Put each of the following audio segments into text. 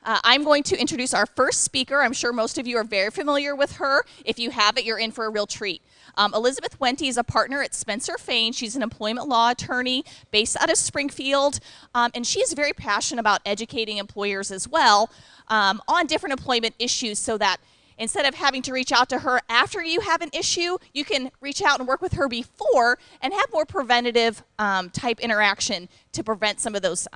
I'm going to introduce our first speaker. I'm sure most of you are very familiar with her. If you haven't, you're in for a real treat. Elizabeth Wente is a partner at Spencer Fain. She's an employment law attorney based out of Springfield, and she's very passionate about educating employers as well on different employment issues so that instead of having to reach out to her after you have an issue, you can reach out and work with her before and have more preventative type interaction to prevent some of those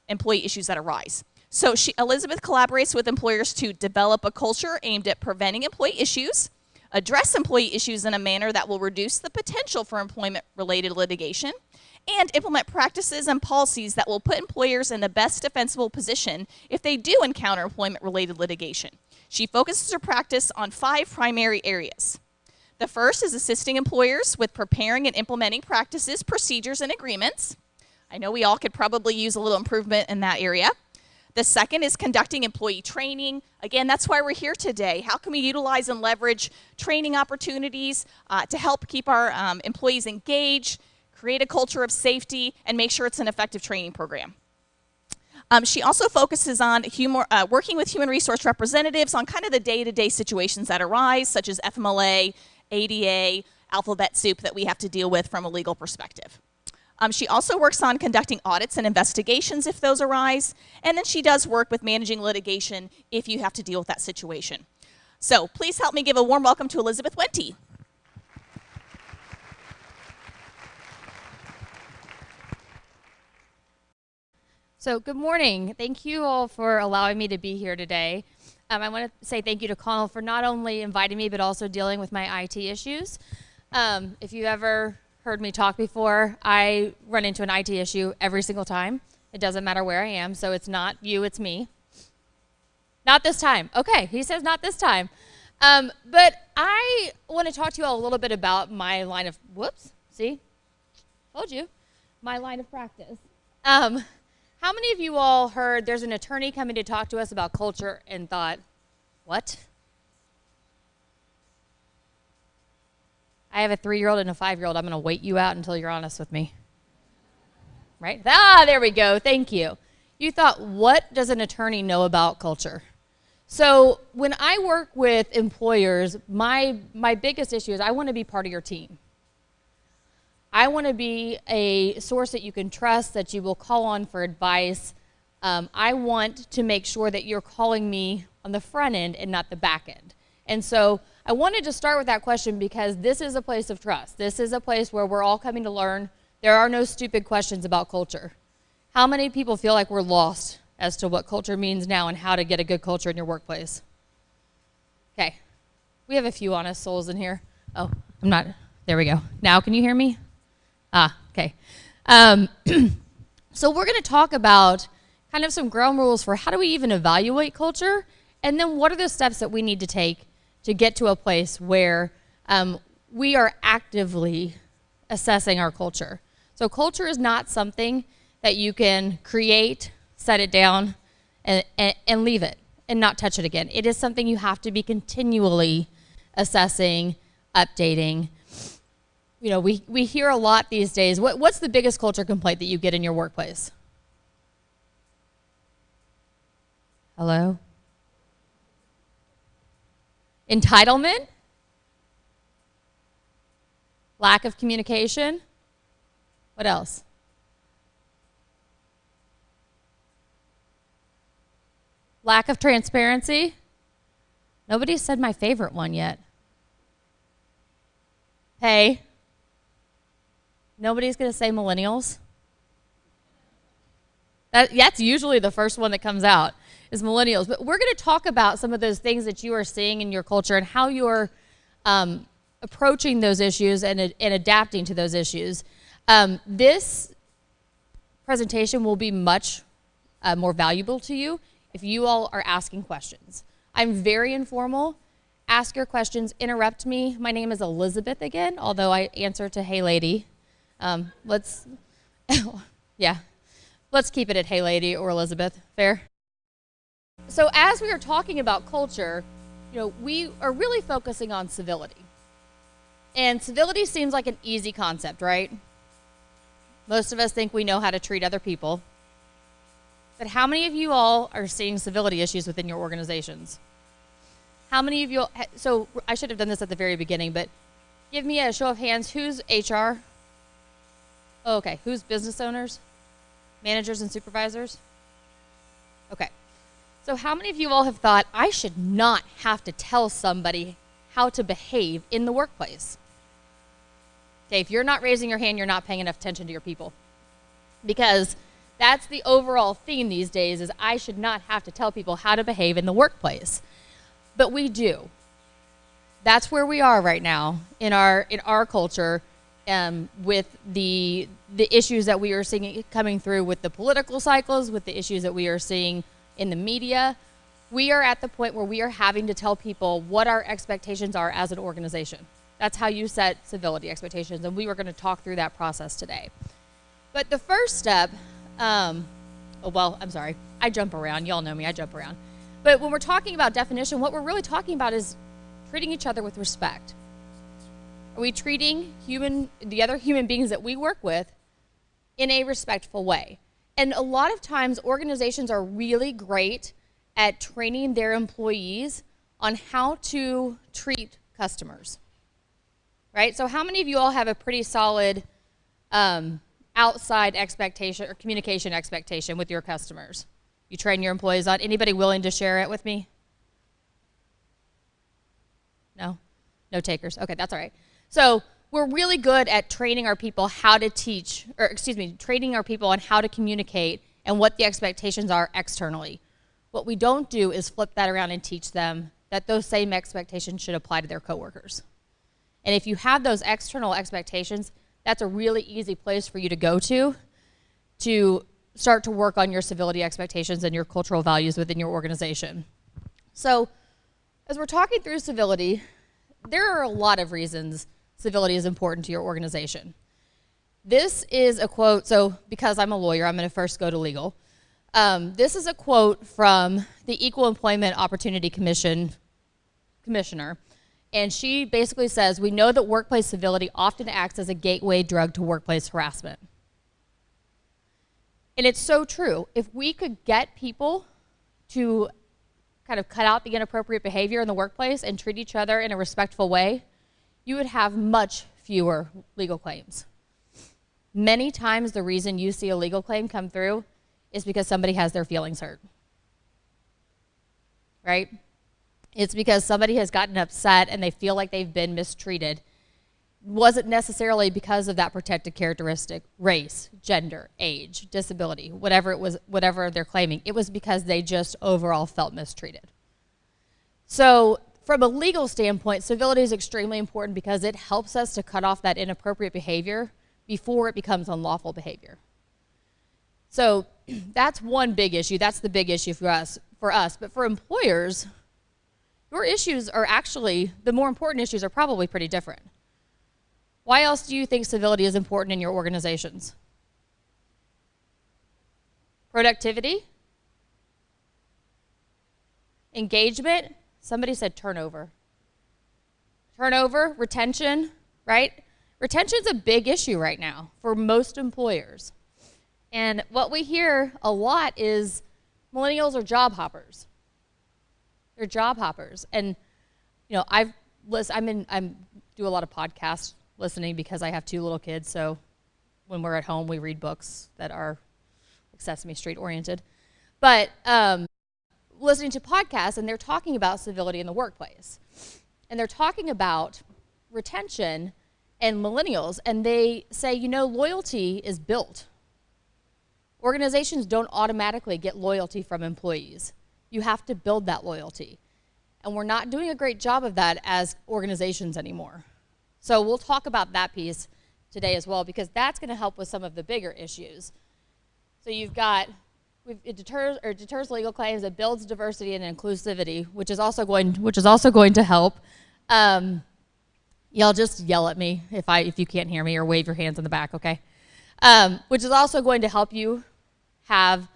employee issues that arise. So Elizabeth collaborates with employers to develop a culture aimed at preventing employee issues, address employee issues in a manner that will reduce the potential for employment-related litigation, and implement practices and policies that will put employers in the best defensible position if they do encounter employment-related litigation. She focuses her practice on 5 primary areas. The first is assisting employers with preparing and implementing practices, procedures, and agreements. I know we all could probably use a little improvement in that area. The second is conducting employee training. Again, that's why we're here today. How can we utilize and leverage training opportunities to help keep our employees engaged, create a culture of safety, and make sure it's an effective training program? She also focuses on working with human resource representatives on kind of the day-to-day situations that arise, such as FMLA, ADA, alphabet soup that we have to deal with from a legal perspective. She also works on conducting audits and investigations if those arise, and then she does work with managing litigation if you have to deal with that situation. So please help me give a warm welcome to Elizabeth Wente. So good morning. Thank you all for allowing me to be here today. I want to say thank you to Connell for not only inviting me, but also dealing with my IT issues. If you ever heard me talk before, I run into an IT issue every single time. It doesn't matter where I am, so it's not you, it's me. Not this time. Okay, he says not this time. But I want to talk to you all a little bit about my line of, told you, my line of practice. How many of you all heard there's an attorney coming to talk to us about culture and thought, what? I have a 3-year-old and a 5-year-old. I'm going to wait you out until you're honest with me. Right? There we go. Thank you. You thought, what does an attorney know about culture? So when I work with employers, my biggest issue is I want to be part of your team. I want to be a source that you can trust, that you will call on for advice. I want to make sure that you're calling me on the front end and not the back end. And so I wanted to start with that question because this is a place of trust. This is a place where we're all coming to learn. There are no stupid questions about culture. How many people feel like we're lost as to what culture means now and how to get a good culture in your workplace? Okay. We have a few honest souls in here. Oh, I'm not. There we go. Now can you hear me? Okay. So we're going to talk about kind of some ground rules for how do we even evaluate culture, and then what are the steps that we need to take to get to a place where we are actively assessing our culture. So culture is not something that you can create, set it down, and leave it and not touch it again. It is something you have to be continually assessing, updating. You know, we hear a lot these days. What's the biggest culture complaint that you get in your workplace? Hello? Entitlement? Lack of communication? What else? Lack of transparency? Nobody said my favorite one yet. Hey. Nobody's going to say millennials? That's usually the first one that comes out, is millennials. But we're going to talk about some of those things that you are seeing in your culture and how you're approaching those issues and adapting to those issues. This presentation will be much more valuable to you if you all are asking questions. I'm very informal. Ask your questions. Interrupt me. My name is Elizabeth again, although I answer to hey lady. Let's keep it at hey lady or Elizabeth. Fair? So as we are talking about culture, you know, we are really focusing on civility. And civility seems like an easy concept, right? Most of us think we know how to treat other people. but how many of you all are seeing civility issues within your organizations? How many of you, so I should have done this at the very beginning, but give me a show of hands. Who's HR? Oh, okay. Who's business owners? Managers and supervisors? Okay. So how many of you all have thought, I should not have to tell somebody how to behave in the workplace? Okay, if you're not raising your hand, you're not paying enough attention to your people. Because that's the overall theme these days, is I should not have to tell people how to behave in the workplace. But we do. That's where we are right now in our culture, with the issues that we are seeing coming through with the political cycles, with the issues that we are seeing in the media. We are at the point where we are having to tell people what our expectations are as an organization. That's how you set civility expectations, and we were going to talk through that process today. But the first step, I'm sorry, I jump around. Y'all know me, I jump around. But when we're talking about definition, what we're really talking about is treating each other with respect. Are we treating the other human beings that we work with in a respectful way? And a lot of times organizations are really great at training their employees on how to treat customers, right? So how many of you all have a pretty solid outside expectation or communication expectation with your customers? You train your employees on. Anybody willing to share it with me? No? No takers. Okay, that's all right. So we're really good at training our people how to training our people on how to communicate and what the expectations are externally. What we don't do is flip that around and teach them that those same expectations should apply to their coworkers. And if you have those external expectations, that's a really easy place for you to go to start to work on your civility expectations and your cultural values within your organization. So as we're talking through civility, there are a lot of reasons civility is important to your organization. This is a quote, so because I'm a lawyer, I'm going to first go to legal. This is a quote from the Equal Employment Opportunity Commissioner, and she basically says, we know that workplace civility often acts as a gateway drug to workplace harassment. And it's so true. If we could get people to kind of cut out the inappropriate behavior in the workplace and treat each other in a respectful way, you would have much fewer legal claims. Many times the reason you see a legal claim come through is because somebody has their feelings hurt, right? It's because somebody has gotten upset and they feel like they've been mistreated. Wasn't necessarily because of that protected characteristic, race, gender, age, disability, whatever they're claiming. It was because they just overall felt mistreated. So from a legal standpoint, civility is extremely important because it helps us to cut off that inappropriate behavior before it becomes unlawful behavior. So that's one big issue. That's the big issue for us. But for employers, your issues are actually, the more important issues are probably pretty different. Why else do you think civility is important in your organizations? Productivity? Engagement? Somebody said turnover. Turnover, retention, right? Retention's a big issue right now for most employers. And what we hear a lot is millennials are job hoppers. They're job hoppers. And you know, I do a lot of podcasts listening because I have 2 little kids, so when we're at home, we read books that are Sesame Street oriented. But listening to podcasts, and they're talking about civility in the workplace. And they're talking about retention and millennials, and they say, you know, loyalty is built. Organizations don't automatically get loyalty from employees. You have to build that loyalty. And we're not doing a great job of that as organizations anymore. So we'll talk about that piece today as well, because that's going to help with some of the bigger issues. So you've got, it deters legal claims, it builds diversity and inclusivity, which is also going to help. Y'all just yell at me if you can't hear me, or wave your hands in the back, okay? Which is also going to help you have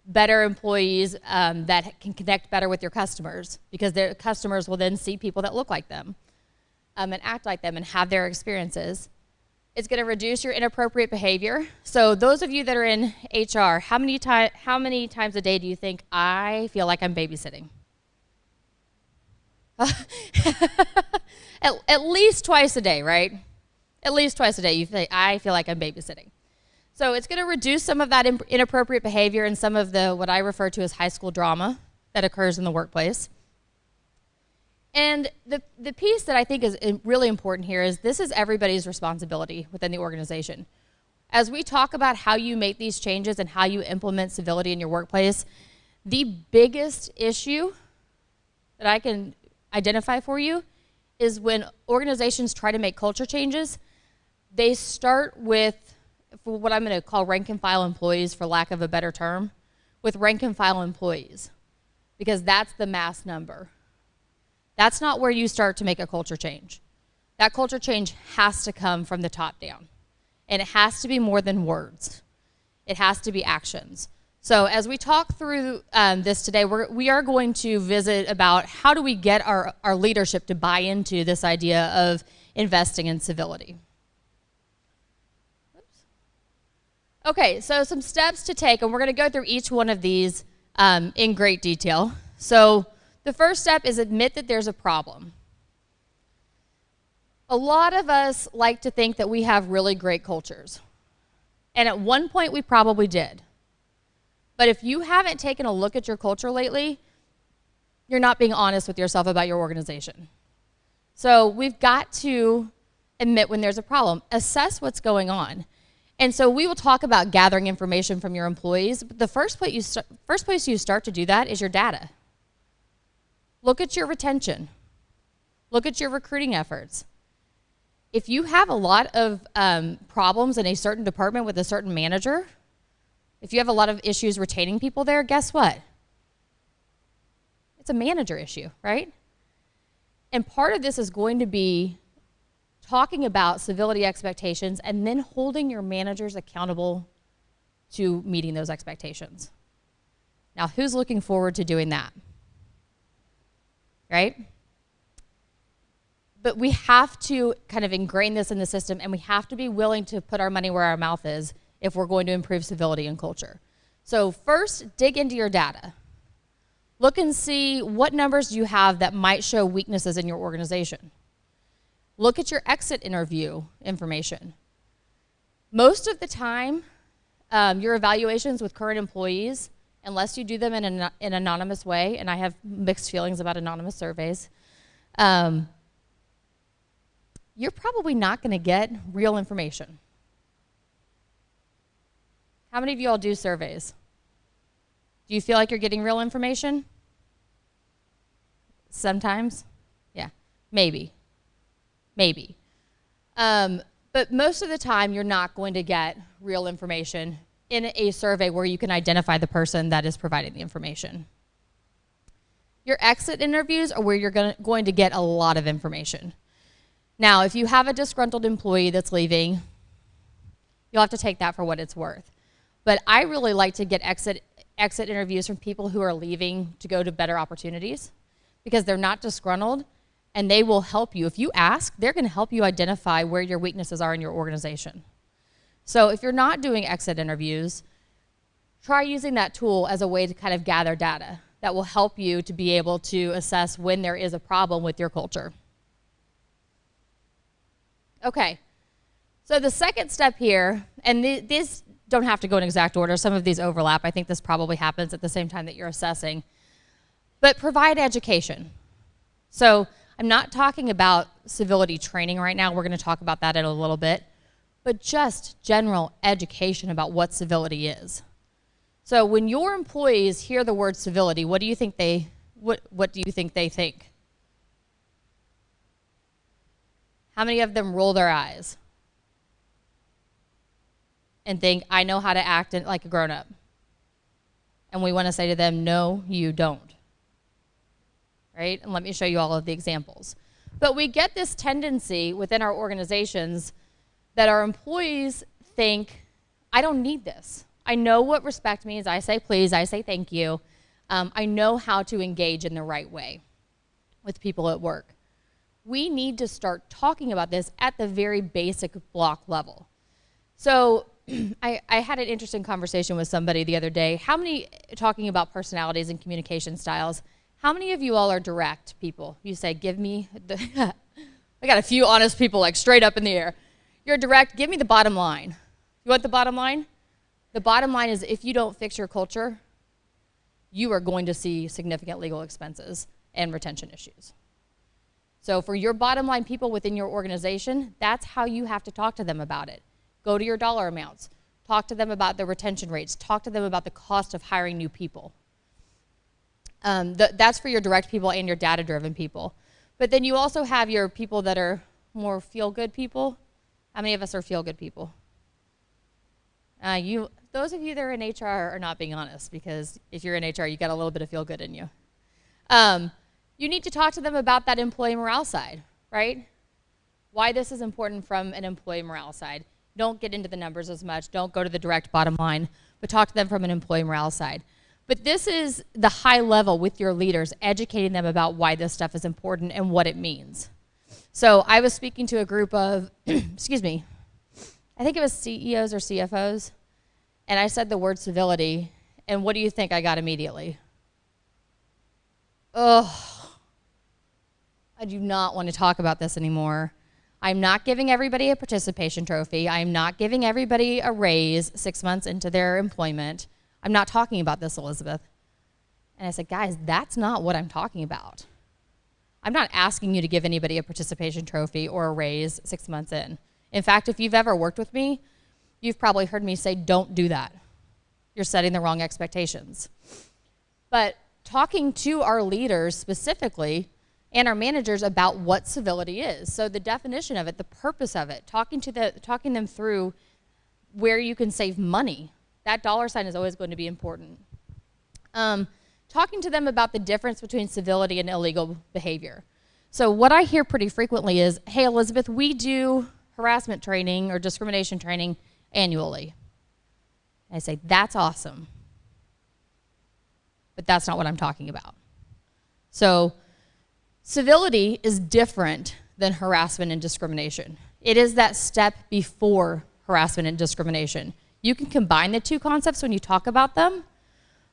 better employees that can connect better with your customers, because their customers will then see people that look like them and act like them and have their experiences. It's going to reduce your inappropriate behavior. So those of you that are in HR, how many times a day do you think I feel like I'm babysitting? At least twice a day, right? At least twice a day you think, I feel like I'm babysitting. So it's going to reduce some of that inappropriate behavior and some of the what I refer to as high school drama that occurs in the workplace. And the piece that I think is really important here is this is everybody's responsibility within the organization. As we talk about how you make these changes and how you implement civility in your workplace, the biggest issue that I can identify for you is when organizations try to make culture changes, they start with for what I'm going to call rank and file employees, for lack of a better term, with rank and file employees, because that's the mass number. That's not where you start to make a culture change. That culture change has to come from the top down. And it has to be more than words. It has to be actions. So as we talk through this today, we are going to visit about how do we get our leadership to buy into this idea of investing in civility. Oops. Okay, so some steps to take, and we're going to go through each one of these in great detail. So the first step is admit that there's a problem. A lot of us like to think that we have really great cultures. And at one point we probably did. But if you haven't taken a look at your culture lately, you're not being honest with yourself about your organization. So we've got to admit when there's a problem. Assess what's going on. And so we will talk about gathering information from your employees. But the first place you start to do that is your data. Look at your retention. Look at your recruiting efforts. If you have a lot of problems in a certain department with a certain manager, if you have a lot of issues retaining people there, guess what? It's a manager issue, right? And part of this is going to be talking about civility expectations and then holding your managers accountable to meeting those expectations. Now, who's looking forward to doing that? Right? But we have to kind of ingrain this in the system, and we have to be willing to put our money where our mouth is if we're going to improve civility and culture. So first, dig into your data. Look and see what numbers you have that might show weaknesses in your organization. Look at your exit interview information. Most of the time, your evaluations with current employees, unless you do them in an anonymous way, and I have mixed feelings about anonymous surveys, you're probably not going to get real information. How many of you all do surveys? Do you feel like you're getting real information? Sometimes? Yeah, maybe. Maybe. But most of the time, you're not going to get real information in a survey where you can identify the person that is providing the information. Your exit interviews are where you're going to get a lot of information. Now, if you have a disgruntled employee that's leaving, you'll have to take that for what it's worth. But I really like to get exit interviews from people who are leaving to go to better opportunities because they're not disgruntled and they will help you. If you ask, they're going to help you identify where your weaknesses are in your organization. So if you're not doing exit interviews, try using that tool as a way to kind of gather data that will help you to be able to assess when there is a problem with your culture. Okay, so the second step here, and these don't have to go in exact order, some of these overlap. I think this probably happens at the same time that you're assessing. But provide education. So I'm not talking about civility training right now. We're going to talk about that in a little bit. But just general education about what civility is. So when your employees hear the word civility, what do you think they think? How many of them roll their eyes and think, I know how to act like a grown-up? And we want to say to them, no, you don't. Right? And let me show you all of the examples. But we get this tendency within our organizations that our employees think, I don't need this. I know what respect means. I say please, I say thank you. I know how to engage in the right way with people at work. we need to start talking about this at the very basic block level. So I had an interesting conversation with somebody the other day. Talking about personalities and communication styles, how many of you all are direct people? You say, give me the, I got a few honest people like straight up in the air. You're direct, give me the bottom line. You want the bottom line? The bottom line is if you don't fix your culture, you are going to see significant legal expenses and retention issues. So for your bottom line people within your organization, that's how you have to talk to them about it. Go to your dollar amounts. Talk to them about the retention rates. Talk to them about the cost of hiring new people. That's for your direct people and your data-driven people. But then you also have your people that are more feel-good people. How many of us are feel-good people? Those of you that are in HR are not being honest, because if you're in HR, you got a little bit of feel-good in you. You need to talk to them about that employee morale side, right? Why this is important from an employee morale side. Don't get into the numbers as much. Don't go to the direct bottom line, but talk to them from an employee morale side. But this is the high level with your leaders, educating them about why this stuff is important and what it means. So I was speaking to a group of, excuse me, I think it was CEOs or CFOs, and I said the word civility, and what do you think I got immediately? Oh, I do not want to talk about this anymore. I'm not giving everybody a participation trophy. I'm not giving everybody a raise 6 months into their employment. I'm not talking about this, Elizabeth. And I said, guys, that's not what I'm talking about. I'm not asking you to give anybody a participation trophy or a raise 6 months in. In fact, if you've ever worked with me, you've probably heard me say, don't do that. You're setting the wrong expectations. But talking to our leaders specifically and our managers about what civility is. So the definition of it, the purpose of it, talking them through where you can save money. That dollar sign is always going to be important. Talking to them about the difference between civility and illegal behavior. So what I hear pretty frequently is, hey, Elizabeth, we do harassment training or discrimination training annually. I say, that's awesome. But that's not what I'm talking about. So civility is different than harassment and discrimination. It is that step before harassment and discrimination. You can combine the two concepts when you talk about them,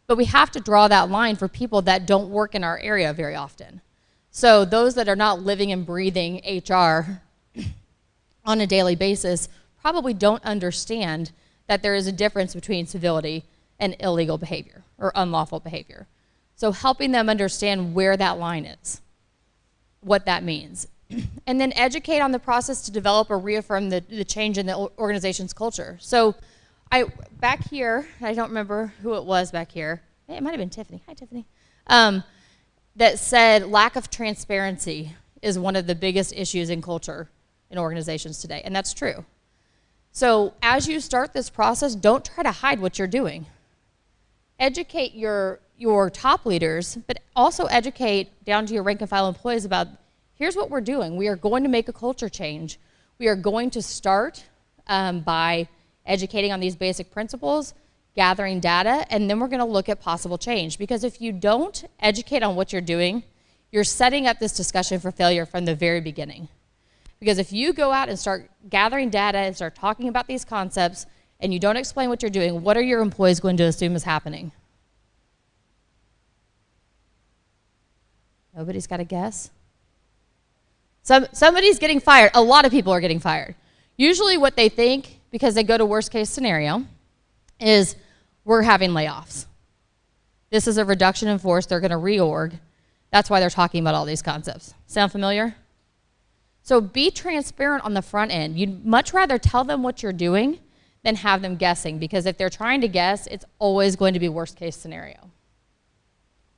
but we have to draw that line for people that don't work in our area very often. So those that are not living and breathing HR on a daily basis probably don't understand that there is a difference between civility and illegal behavior or unlawful behavior. So helping them understand where that line is, what that means. And then educate on the process to develop or reaffirm the change in the organization's culture. So back here, I don't remember who it was back here. It might have been Tiffany. Hi, Tiffany. That said lack of transparency is one of the biggest issues in culture in organizations today, and that's true. So as you start this process, don't try to hide what you're doing. Educate your top leaders, but also educate down to your rank and file employees about, here's what we're doing. We are going to make a culture change. We are going to start by educating on these basic principles, gathering data, and then we're going to look at possible change. Because if you don't educate on what you're doing, you're setting up this discussion for failure from the very beginning. Because if you go out and start gathering data and start talking about these concepts and you don't explain what you're doing, what are your employees going to assume is happening? Nobody's got a guess? Somebody's getting fired. A lot of people are getting fired. Usually what they think, because they go to worst case scenario, is we're having layoffs. This is a reduction in force. They're going to reorg. That's why they're talking about all these concepts. Sound familiar? So be transparent on the front end. You'd much rather tell them what you're doing than have them guessing, because if they're trying to guess, it's always going to be worst case scenario.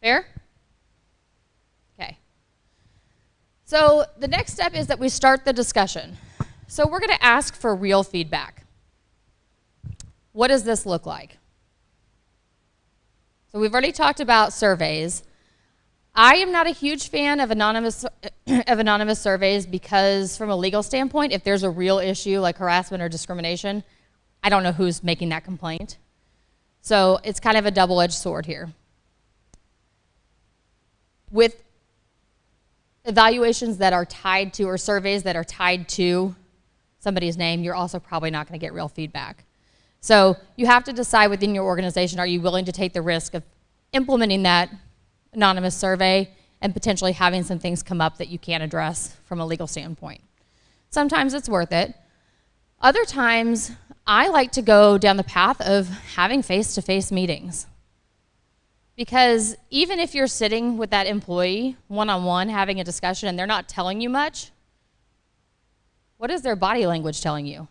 Fair? Okay. So the next step is that we start the discussion. So we're going to ask for real feedback. What does this look like? So we've already talked about surveys. I am not a huge fan of anonymous surveys because from a legal standpoint, if there's a real issue like harassment or discrimination, I don't know who's making that complaint. So it's kind of a double-edged sword here. evaluations that are tied to, or surveys that are tied to somebody's name, you're also probably not going to get real feedback. So you have to decide within your organization, are you willing to take the risk of implementing that anonymous survey and potentially having some things come up that you can't address from a legal standpoint. Sometimes it's worth it. Other times, I like to go down the path of having face-to-face meetings. Because even if you're sitting with that employee one-on-one having a discussion and they're not telling you much, what is their body language telling you?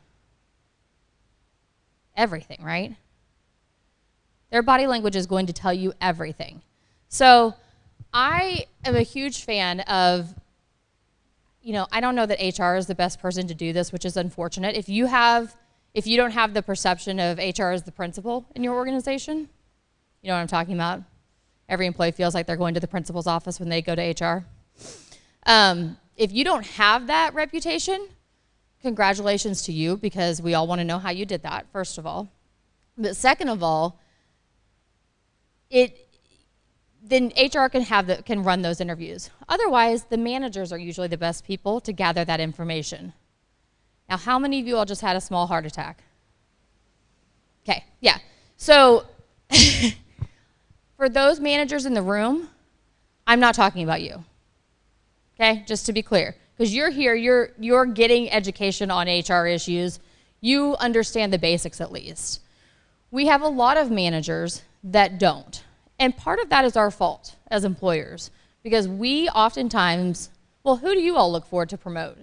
Everything, right? Their body language is going to tell you everything. So I am a huge fan of, I don't know that HR is the best person to do this, which is unfortunate. If you don't have the perception of HR as the principal in your organization, you know what I'm talking about? Every employee feels like they're going to the principal's office when they go to HR. If you don't have that reputation, congratulations to you, because we all want to know how you did that, first of all. But second of all, then HR can run those interviews. Otherwise, the managers are usually the best people to gather that information. Now, how many of you all just had a small heart attack? Okay, yeah. So for those managers in the room, I'm not talking about you. Okay, just to be clear. Because you're here, you're getting education on HR issues. You understand the basics at least. We have a lot of managers that don't. And part of that is our fault as employers, because we oftentimes, who do you all look for to promote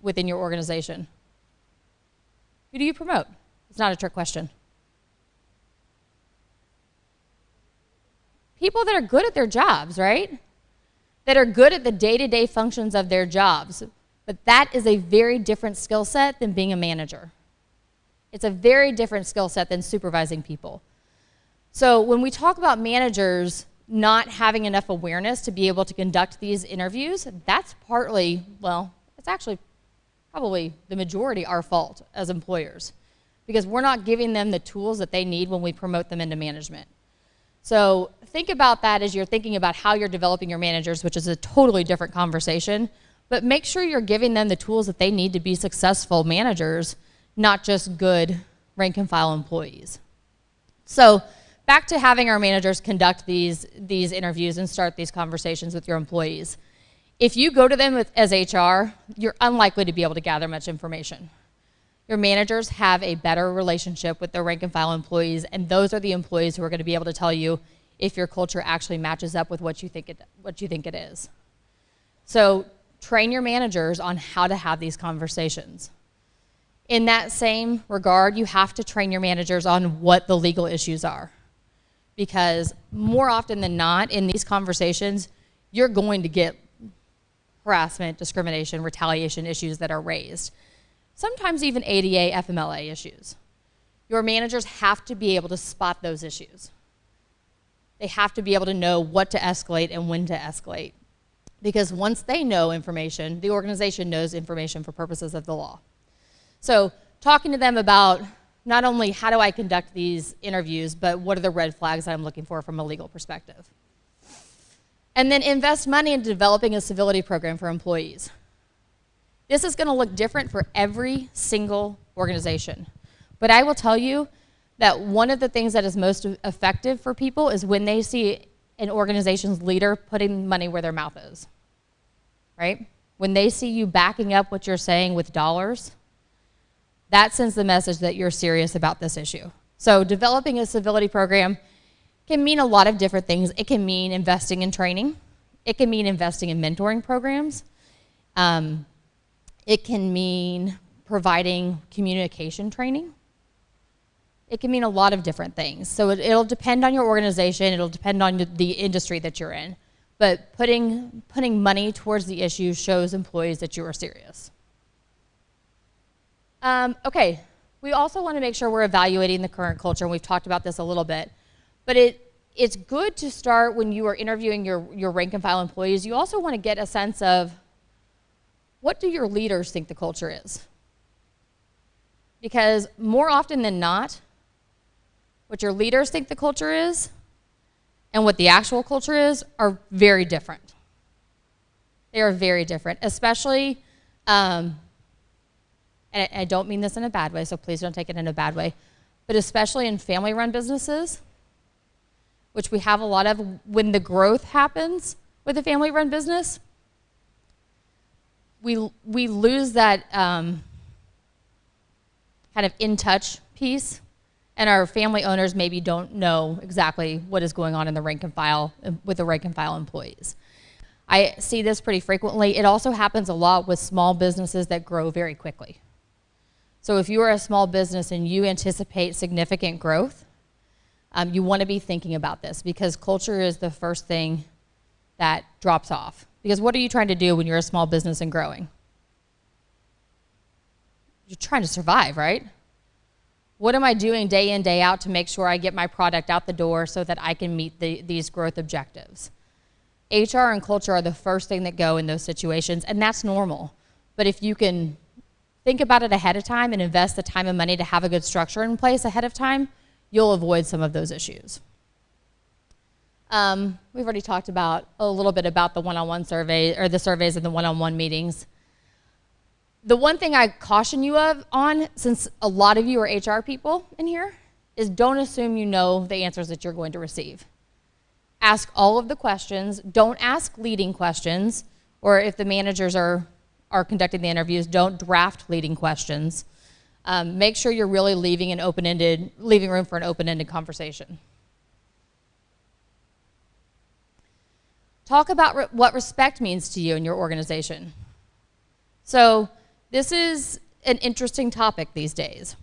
within your organization? Who do you promote? It's not a trick question. People that are good at their jobs, right? That are good at the day-to-day functions of their jobs. But that is a very different skill set than being a manager. It's a very different skill set than supervising people. So when we talk about managers not having enough awareness to be able to conduct these interviews, that's partly, it's actually probably the majority our fault as employers, because we're not giving them the tools that they need when we promote them into management. So think about that as you're thinking about how you're developing your managers, which is a totally different conversation, but make sure you're giving them the tools that they need to be successful managers, not just good rank and file employees. So back to having our managers conduct these interviews and start these conversations with your employees. If you go to them as HR, you're unlikely to be able to gather much information. Your managers have a better relationship with their rank and file employees, and those are the employees who are going to be able to tell you if your culture actually matches up with what you think it is. So train your managers on how to have these conversations. In that same regard, you have to train your managers on what the legal issues are. Because more often than not, in these conversations, you're going to get harassment, discrimination, retaliation issues that are raised. Sometimes even ADA, FMLA issues. Your managers have to be able to spot those issues. They have to be able to know what to escalate and when to escalate. Because once they know information, the organization knows information for purposes of the law. So talking to them about not only how do I conduct these interviews, but what are the red flags that I'm looking for from a legal perspective. And then invest money in developing a civility program for employees. This is going to look different for every single organization. But I will tell you that one of the things that is most effective for people is when they see an organization's leader putting money where their mouth is, right? When they see you backing up what you're saying with dollars, that sends the message that you're serious about this issue. So developing a civility program can mean a lot of different things. It can mean investing in training. It can mean investing in mentoring programs. It can mean providing communication training. It can mean a lot of different things. So it'll depend on your organization. It'll depend on the industry that you're in. But putting money towards the issue shows employees that you are serious. Okay, we also want to make sure we're evaluating the current culture, and we've talked about this a little bit. But it's good to start when you are interviewing your rank and file employees. You also want to get a sense of, what do your leaders think the culture is? Because more often than not, what your leaders think the culture is and what the actual culture is are very different. They are very different, especially, and I don't mean this in a bad way, so please don't take it in a bad way, but especially in family-run businesses, which we have a lot of when the growth happens with a family-run business, we lose that kind of in-touch piece, and our family owners maybe don't know exactly what is going on in the rank and file with the rank and file employees. I see this pretty frequently. It also happens a lot with small businesses that grow very quickly. So if you are a small business and you anticipate significant growth, you want to be thinking about this, because culture is the first thing that drops off. Because what are you trying to do when you're a small business and growing? You're trying to survive, right? What am I doing day in, day out to make sure I get my product out the door so that I can meet these growth objectives? HR and culture are the first thing that go in those situations, and that's normal. But if you can think about it ahead of time and invest the time and money to have a good structure in place ahead of time, you'll avoid some of those issues. We've already talked about a little bit about the one-on-one survey, or the surveys and the one-on-one meetings. The one thing I caution you on, since a lot of you are HR people in here, is don't assume you know the answers that you're going to receive. Ask all of the questions. Don't ask leading questions, or if the managers are conducting the interviews, don't draft leading questions. Make sure you're really leaving room for an open-ended conversation. Talk about what respect means to you in your organization. So this is an interesting topic these days.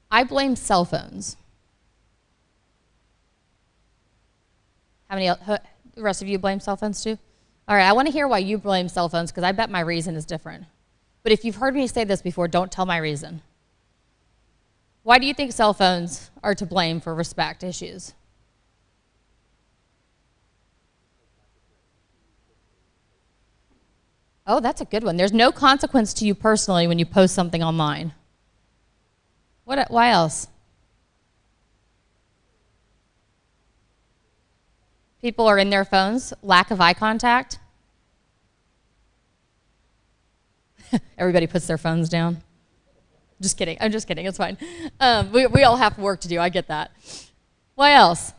I blame cell phones. How many, the rest of you blame cell phones too? All right, I want to hear why you blame cell phones, because I bet my reason is different. But if you've heard me say this before, don't tell my reason. Why do you think cell phones are to blame for respect issues? Oh, that's a good one. There's no consequence to you personally when you post something online. Why else? People are in their phones, lack of eye contact. Everybody puts their phones down. Just kidding. I'm just kidding. It's fine. We all have work to do. I get that. Why else?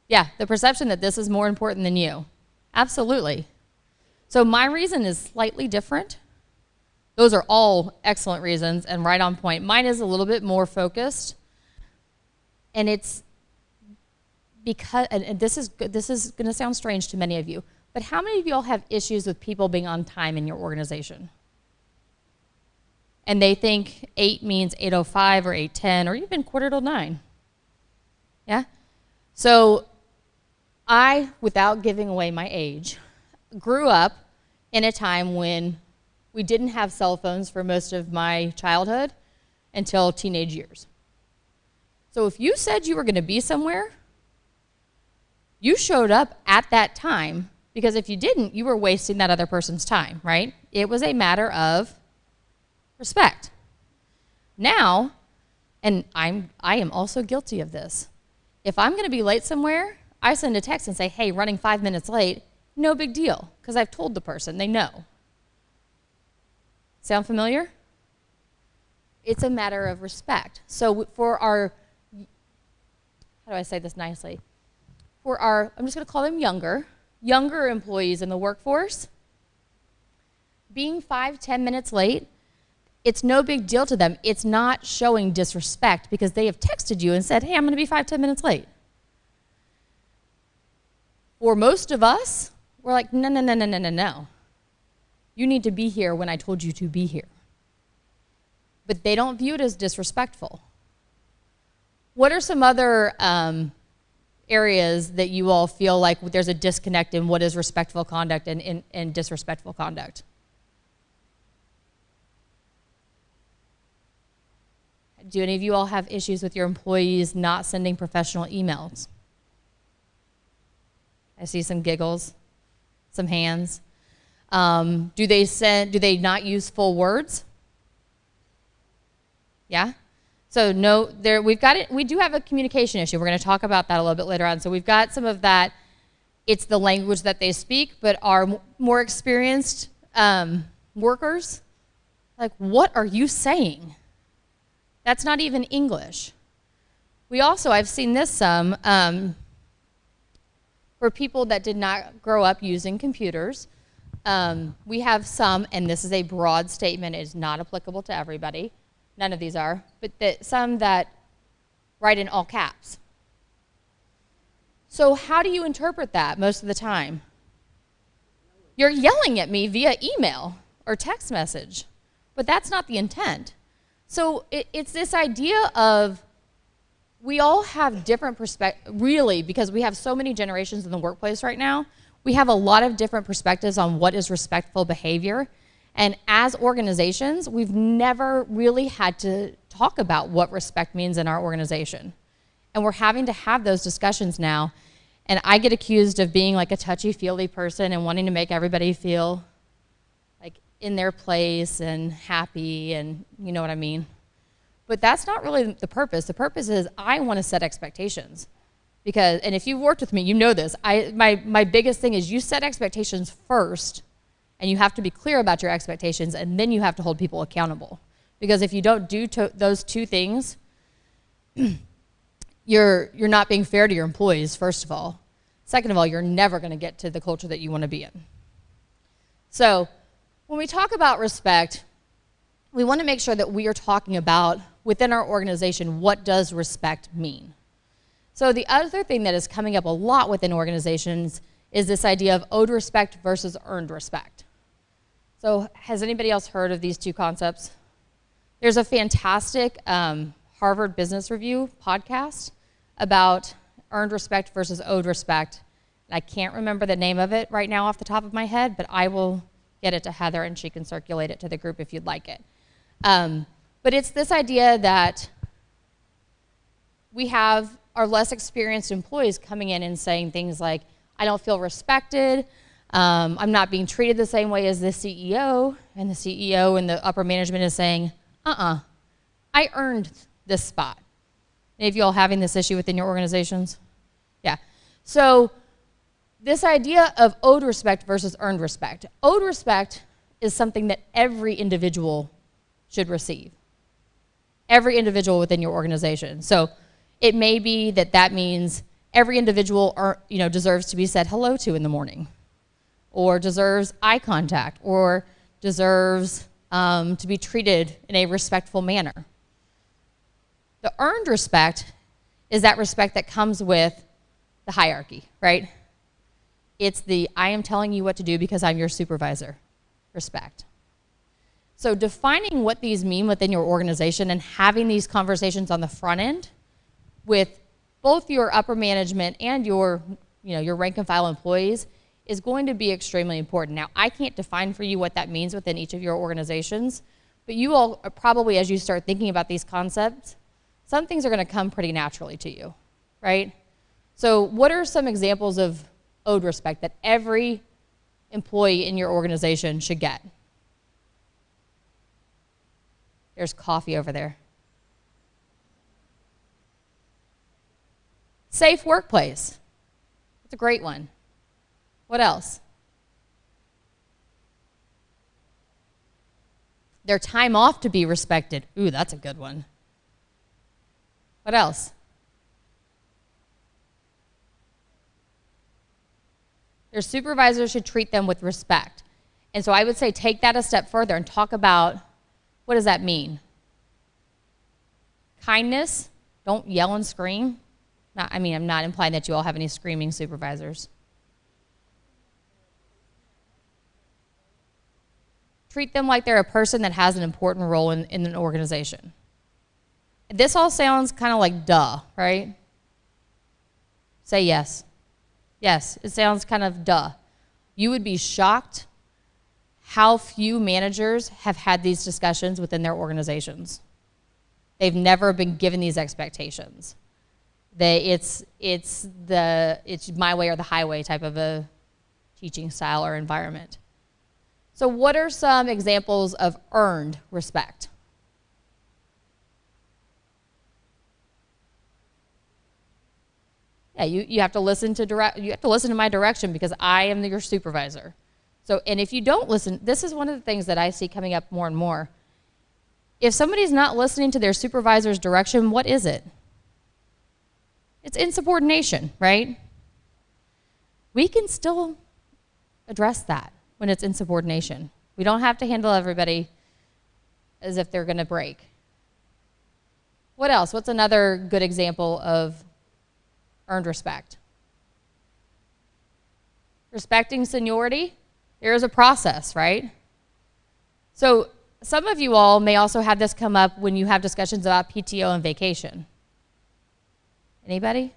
Yeah, the perception that this is more important than you. Absolutely. So my reason is slightly different. Those are all excellent reasons and right on point. Mine is a little bit more focused. And it's because, and this is going to sound strange to many of you, but how many of you all have issues with people being on time in your organization? And they think 8 means 8:05 or 8:10 or even 8:45. Yeah? So I, without giving away my age, grew up in a time when we didn't have cell phones for most of my childhood until teenage years. So if you said you were going to be somewhere, you showed up at that time, because if you didn't, you were wasting that other person's time, right? It was a matter of respect. Now, and I am also guilty of this, if I'm going to be late somewhere, I send a text and say, hey, running 5 minutes late, no big deal, because I've told the person, they know. Sound familiar? It's a matter of respect. So for our, how do I say this nicely? For our, I'm just going to call them younger employees in the workforce, being 5-10 minutes late, it's no big deal to them. It's not showing disrespect because they have texted you and said, hey, I'm going to be 5-10 minutes late. For most of us, we're like, no. You need to be here when I told you to be here. But they don't view it as disrespectful. What are some other areas that you all feel like there's a disconnect in what is respectful conduct and disrespectful conduct? Do any of you all have issues with your employees not sending professional emails? I see some giggles, some hands. Do they not use full words? Yeah? So no, we've got it. We do have a communication issue. We're going to talk about that a little bit later on. So we've got some of that. It's the language that they speak, but our more experienced workers, like, what are you saying? That's not even English. We also, I've seen this some, for people that did not grow up using computers. We have some, and this is a broad statement, it is not applicable to everybody. None of these are, but some that write in all caps. So how do you interpret that most of the time? You're yelling at me via email or text message, but that's not the intent. So it's this idea of we all have different perspectives, really, because we have so many generations in the workplace right now, we have a lot of different perspectives on what is respectful behavior. And as organizations, we've never really had to talk about what respect means in our organization. And we're having to have those discussions now. And I get accused of being like a touchy-feely person and wanting to make everybody feel like in their place and happy, and you know what I mean. But that's not really the purpose. The purpose is I want to set expectations. Because, and if you've worked with me, you know this. My biggest thing is you set expectations first, and you have to be clear about your expectations, and then you have to hold people accountable. Because if you don't do those two things, you're not being fair to your employees, first of all. Second of all, you're never going to get to the culture that you want to be in. So when we talk about respect, we want to make sure that we are talking about, within our organization, what does respect mean? So the other thing that is coming up a lot within organizations is this idea of owed respect versus earned respect. So has anybody else heard of these two concepts? There's a fantastic Harvard Business Review podcast about earned respect versus owed respect. And I can't remember the name of it right now off the top of my head, but I will get it to Heather and she can circulate it to the group if you'd like it. But it's this idea that we have our less experienced employees coming in and saying things like, I don't feel respected, I'm not being treated the same way as the CEO, and the CEO and the upper management is saying, I earned this spot. Any of you all having this issue within your organizations? Yeah. So this idea of owed respect versus earned respect. Owed respect is something that every individual should receive. Every individual within your organization. So it may be that means every individual deserves to be said hello to in the morning, or deserves eye contact, or deserves to be treated in a respectful manner. The earned respect is that respect that comes with the hierarchy, right? It's the I am telling you what to do because I'm your supervisor respect. So defining what these mean within your organization and having these conversations on the front end with both your upper management and your rank and file employees is going to be extremely important. Now, I can't define for you what that means within each of your organizations, but you all are probably, as you start thinking about these concepts, some things are going to come pretty naturally to you, right? So what are some examples of owed respect that every employee in your organization should get? There's coffee over there. Safe workplace. That's a great one. What else? Their time off to be respected. Ooh, that's a good one. What else? Their supervisors should treat them with respect. And so I would say take that a step further and talk about, what does that mean? Kindness. Don't yell and scream. I'm not implying that you all have any screaming supervisors. Treat them like they're a person that has an important role in an organization. This all sounds kind of like duh, right? Say yes. Yes, it sounds kind of duh. You would be shocked how few managers have had these discussions within their organizations. They've never been given these expectations. It's my way or the highway type of a teaching style or environment. So what are some examples of earned respect? Yeah, you have to listen to my direction because I am your supervisor. So, and if you don't listen, this is one of the things that I see coming up more and more. If somebody's not listening to their supervisor's direction, what is it? It's insubordination, right? We can still address that when it's insubordination. We don't have to handle everybody as if they're going to break. What else? What's another good example of earned respect? Respecting seniority, there is a process, right? So some of you all may also have this come up when you have discussions about PTO and vacation. Anybody?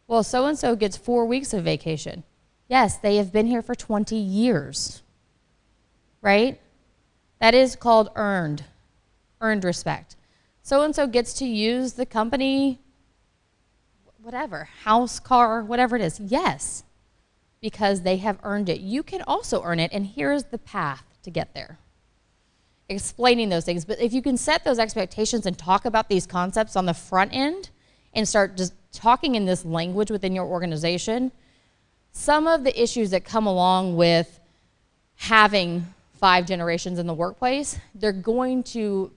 Well, so-and-so gets 4 weeks of vacation. Yes, they have been here for 20 years, right? That is called earned respect. So-and-so gets to use the company, whatever, house, car, whatever it is. Yes, because they have earned it. You can also earn it, and here's the path to get there. Explaining those things. But if you can set those expectations and talk about these concepts on the front end and start just talking in this language within your organization, some of the issues that come along with having 5 generations in the workplace, they're going to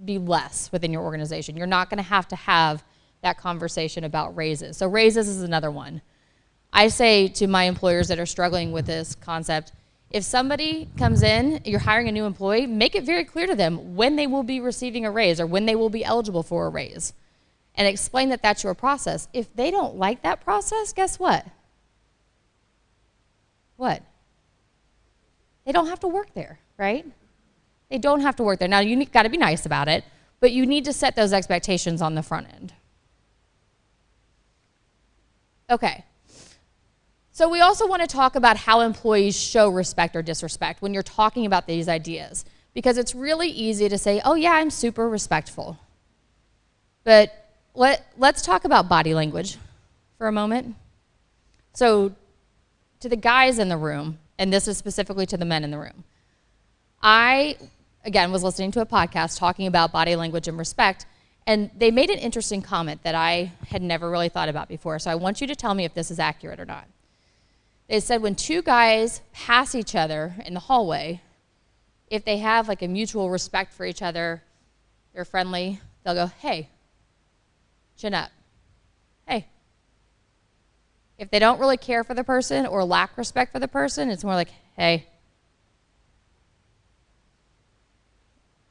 be less within your organization. You're not going to have that conversation about raises. So raises is another one. I say to my employers that are struggling with this concept, if somebody comes in, you're hiring a new employee, make it very clear to them when they will be receiving a raise or when they will be eligible for a raise. And explain that that's your process. If they don't like that process, guess what? What? They don't have to work there, right? They don't have to work there. Now, you've got to be nice about it, but you need to set those expectations on the front end. Okay. So we also want to talk about how employees show respect or disrespect when you're talking about these ideas, because it's really easy to say, oh yeah, I'm super respectful. But let's talk about body language for a moment. So to the guys in the room, and this is specifically to the men in the room, I, again, was listening to a podcast talking about body language and respect, and they made an interesting comment that I had never really thought about before, so I want you to tell me if this is accurate or not. They said when 2 guys pass each other in the hallway, if they have like a mutual respect for each other, they're friendly, they'll go, hey, chin up, hey. If they don't really care for the person or lack respect for the person, it's more like, hey.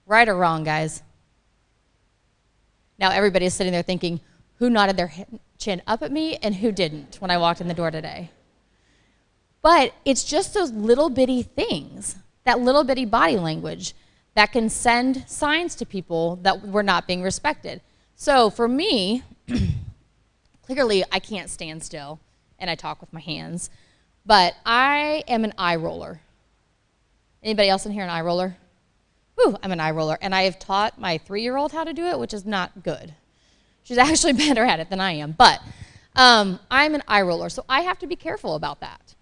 Right or wrong, guys? Now everybody's sitting there thinking, who nodded their chin up at me and who didn't when I walked in the door today? But it's just those little bitty things, that little bitty body language that can send signs to people that we're not being respected. So for me, clearly I can't stand still and I talk with my hands, but I am an eye roller. Anybody else in here an eye roller? Ooh, I'm an eye roller, and I have taught my 3-year-old how to do it, which is not good. She's actually better at it than I am, but I'm an eye roller, so I have to be careful about that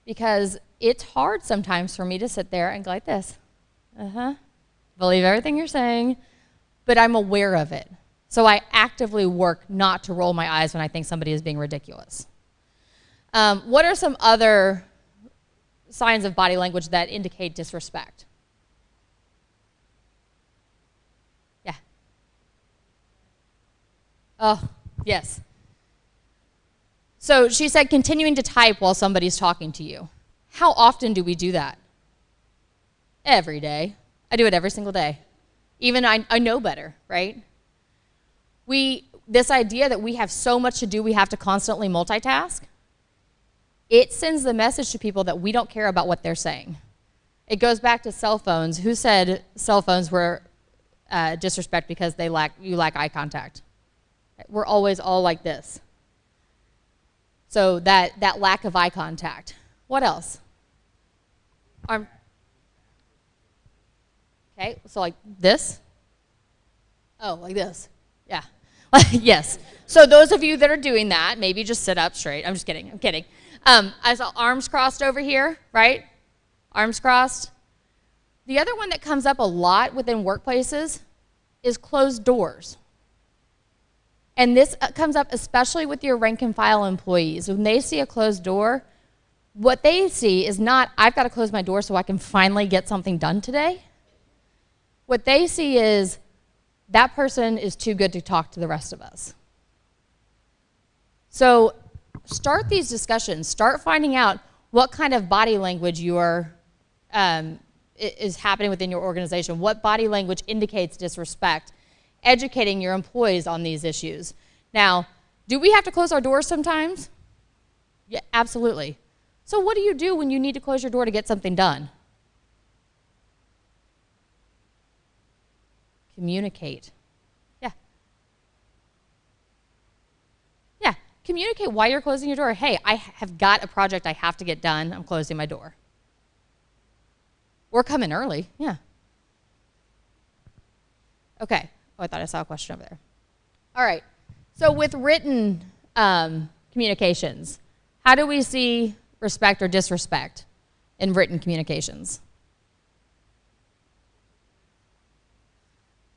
because it's hard sometimes for me to sit there and go like this. Believe everything you're saying, but I'm aware of it. So I actively work not to roll my eyes when I think somebody is being ridiculous. What are some other signs of body language that indicate disrespect? Yeah. Oh, yes. So she said continuing to type while somebody's talking to you. How often do we do that? Every day. I do it every single day. Even I know better, right? This idea that we have so much to do, we have to constantly multitask, it sends the message to people that we don't care about what they're saying. It goes back to cell phones. Who said cell phones were disrespect because you lack eye contact? We're always all like this. So that lack of eye contact. What else? Okay, so like this? Oh, like this. Yeah. Yes. So those of you that are doing that, maybe just sit up straight. I'm just kidding. I'm kidding. I saw arms crossed over here, right? Arms crossed. The other one that comes up a lot within workplaces is closed doors. And this comes up especially with your rank and file employees. When they see a closed door, what they see is not, I've got to close my door so I can finally get something done today. What they see is, that person is too good to talk to the rest of us. So start these discussions. Start finding out what kind of body language is happening within your organization. What body language indicates disrespect? Educating your employees on these issues. Now, do we have to close our doors sometimes? Yeah, absolutely. So what do you do when you need to close your door to get something done? Communicate. Yeah, communicate why you're closing your door. Hey, I have got a project I have to get done. I'm closing my door. Or come in early, yeah. Okay. Oh, I thought I saw a question over there. All right. So with written communications, how do we see respect or disrespect in written communications?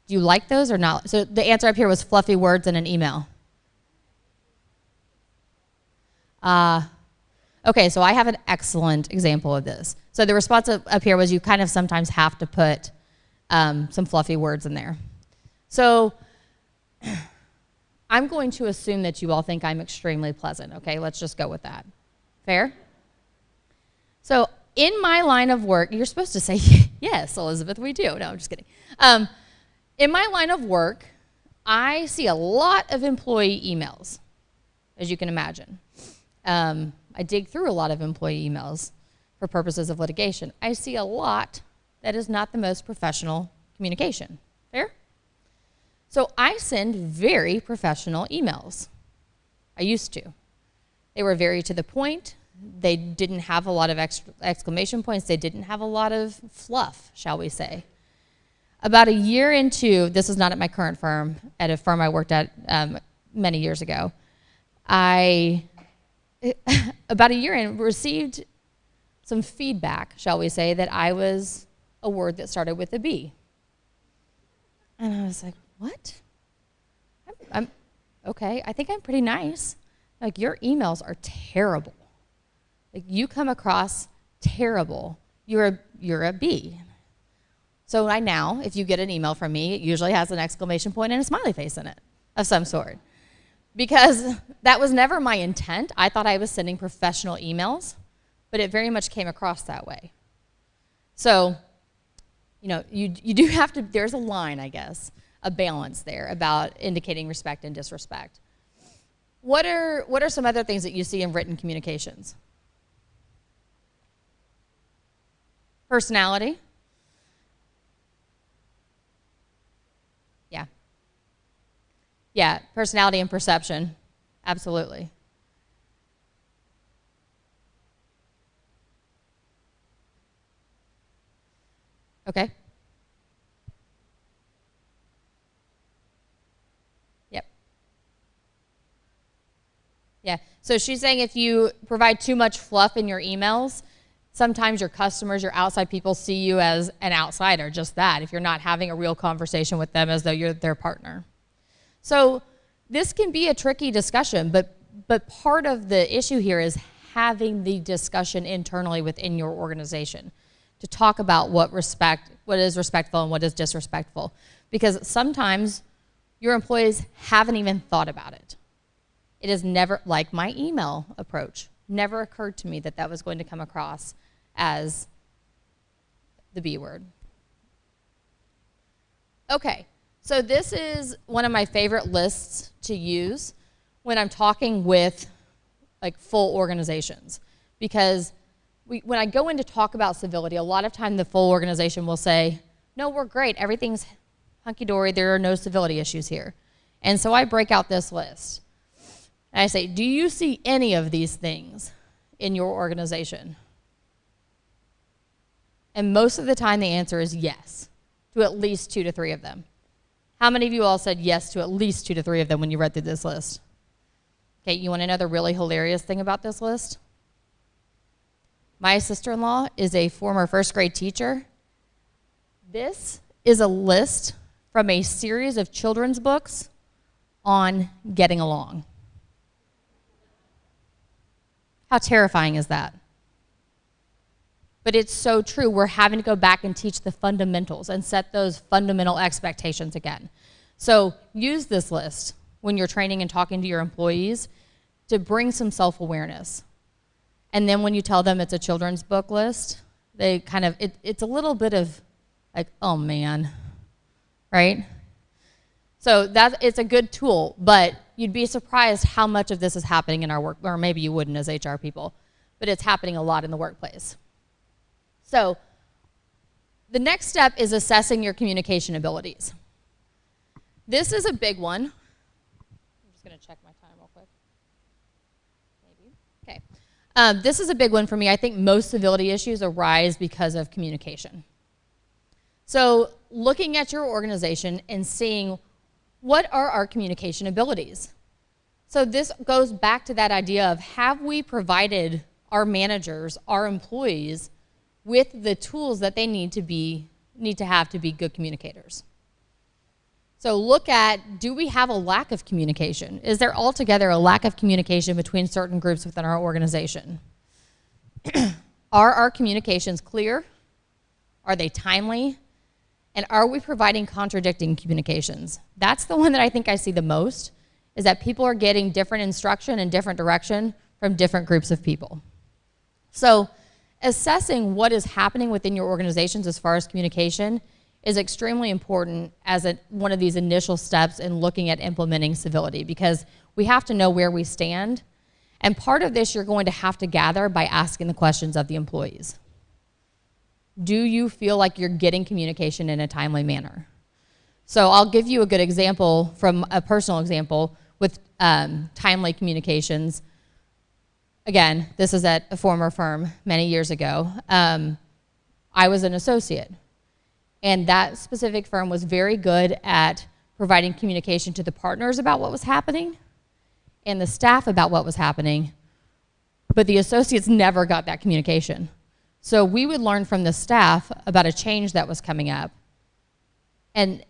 Do you like those or not? So the answer up here was fluffy words in an email. Okay, so I have an excellent example of this. So the response up here was you kind of sometimes have to put some fluffy words in there. So I'm going to assume that you all think I'm extremely pleasant. Okay, let's just go with that. Fair? So in my line of work, you're supposed to say, yes, Elizabeth, we do. No, I'm just kidding. In my line of work, I see a lot of employee emails, as you can imagine. I dig through a lot of employee emails for purposes of litigation. I see a lot that is not the most professional communication. Fair? So I send very professional emails. I used to. They were very to the point. They didn't have a lot of exclamation points. They didn't have a lot of fluff, shall we say. About a year into, this is not at my current firm, at a firm I worked at many years ago, about a year in, received some feedback, shall we say, that I was a word that started with a B. And I was like, what? I'm okay, I think I'm pretty nice. Like, your emails are terrible. Like, you come across terrible. You're a B. So I now, if you get an email from me, it usually has an exclamation point and a smiley face in it of some sort. Because that was never my intent. I thought I was sending professional emails, but it very much came across that way. So, you know, you do have to, there's a line, I guess, a balance there about indicating respect and disrespect. What are some other things that you see in written communications? Personality. Yeah, personality and perception, absolutely. Okay. Yep. Yeah, so she's saying if you provide too much fluff in your emails, sometimes your customers, your outside people see you as an outsider, just that, if you're not having a real conversation with them as though you're their partner. So this can be a tricky discussion, but part of the issue here is having the discussion internally within your organization to talk about what is respectful and what is disrespectful. Because sometimes your employees haven't even thought about it. It has never, like my email approach, never occurred to me that that was going to come across as the B word. Okay. So this is one of my favorite lists to use when I'm talking with like full organizations, because when I go in to talk about civility, a lot of time the full organization will say, no, we're great, everything's hunky-dory, there are no civility issues here. And so I break out this list. And I say, do you see any of these things in your organization? And most of the time the answer is yes, to at least 2 to 3 of them. How many of you all said yes to at least 2 to 3 of them when you read through this list? Okay, you want to know the really hilarious thing about this list? My sister-in-law is a former first grade teacher. This is a list from a series of children's books on getting along. How terrifying is that? But it's so true. We're having to go back and teach the fundamentals and set those fundamental expectations again. So use this list when you're training and talking to your employees to bring some self-awareness. And then when you tell them it's a children's book list, they kind of, it's a little bit of like, oh man, right? So it's a good tool, but you'd be surprised how much of this is happening in our work, or maybe you wouldn't as HR people, but it's happening a lot in the workplace. So the next step is assessing your communication abilities. This is a big one. I'm just going to check my time real quick. Maybe. Okay. This is a big one for me. I think most civility issues arise because of communication. So looking at your organization and seeing what are our communication abilities. So this goes back to that idea of, have we provided our managers, our employees, with the tools that they need to have to be good communicators? So look at, do we have a lack of communication? Is there altogether a lack of communication between certain groups within our organization? Are our communications clear? Are they timely? And are we providing contradicting communications? That's the one that I think I see the most, is that people are getting different instruction and different direction from different groups of people. So assessing what is happening within your organizations as far as communication is extremely important as one of these initial steps in looking at implementing civility, because we have to know where we stand. And part of this you're going to have to gather by asking the questions of the employees. Do you feel like you're getting communication in a timely manner? So I'll give you a good example from a personal example with timely communications. Again, this is at a former firm many years ago. I was an associate, and that specific firm was very good at providing communication to the partners about what was happening and the staff about what was happening, but the associates never got that communication. So we would learn from the staff about a change that was coming up and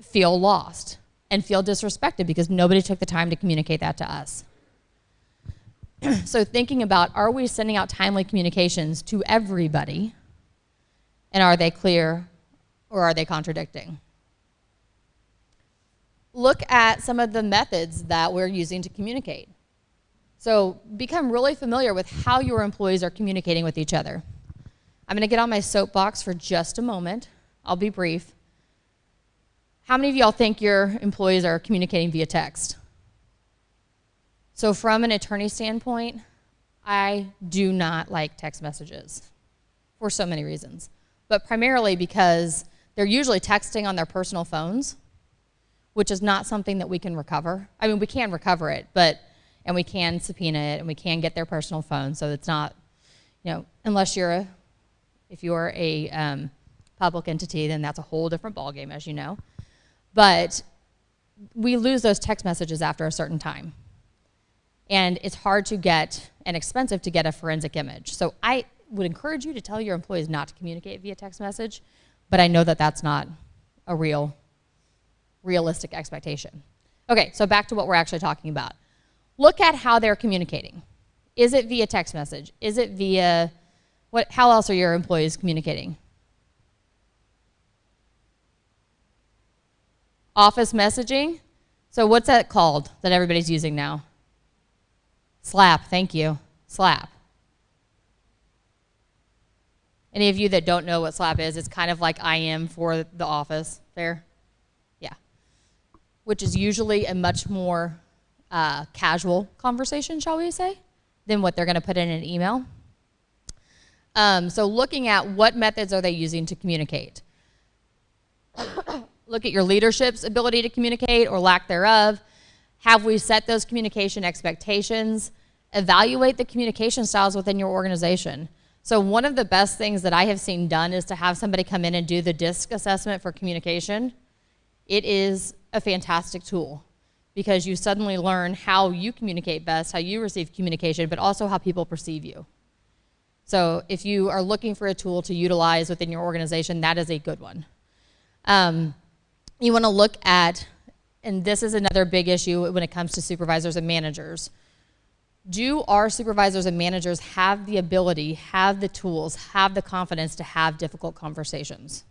feel lost and feel disrespected because nobody took the time to communicate that to us. So thinking about, are we sending out timely communications to everybody, and are they clear or are they contradicting? Look at some of the methods that we're using to communicate. So become really familiar with how your employees are communicating with each other. I'm going to get on my soapbox for just a moment. I'll be brief. How many of y'all think your employees are communicating via text? So from an attorney standpoint, I do not like text messages for so many reasons, but primarily because they're usually texting on their personal phones, which is not something that we can recover. I mean, we can recover it, and we can subpoena it, and we can get their personal phone, so it's not, unless if you're a public entity, then that's a whole different ballgame, as you know. But we lose those text messages after a certain time. And it's hard to get and expensive to get a forensic image. So I would encourage you to tell your employees not to communicate via text message, but I know that that's not a realistic expectation. Okay, so back to what we're actually talking about. Look at how they're communicating. Is it via text message? Is it via how else are your employees communicating? Office messaging. So what's that called that everybody's using now? Slap, thank you. Slap. Any of you that don't know what Slap is, it's kind of like I am for the office. Fair? Yeah. Which is usually a much more casual conversation, shall we say, than what they're going to put in an email. So looking at what methods are they using to communicate. Look at your leadership's ability to communicate or lack thereof. Have we set those communication expectations? Evaluate the communication styles within your organization. So one of the best things that I have seen done is to have somebody come in and do the DISC assessment for communication. It is a fantastic tool because you suddenly learn how you communicate best, how you receive communication, but also how people perceive you. So if you are looking for a tool to utilize within your organization, that is a good one. You want to look at and this is another big issue when it comes to supervisors and managers. Do our supervisors and managers have the ability, have the tools, have the confidence to have difficult conversations?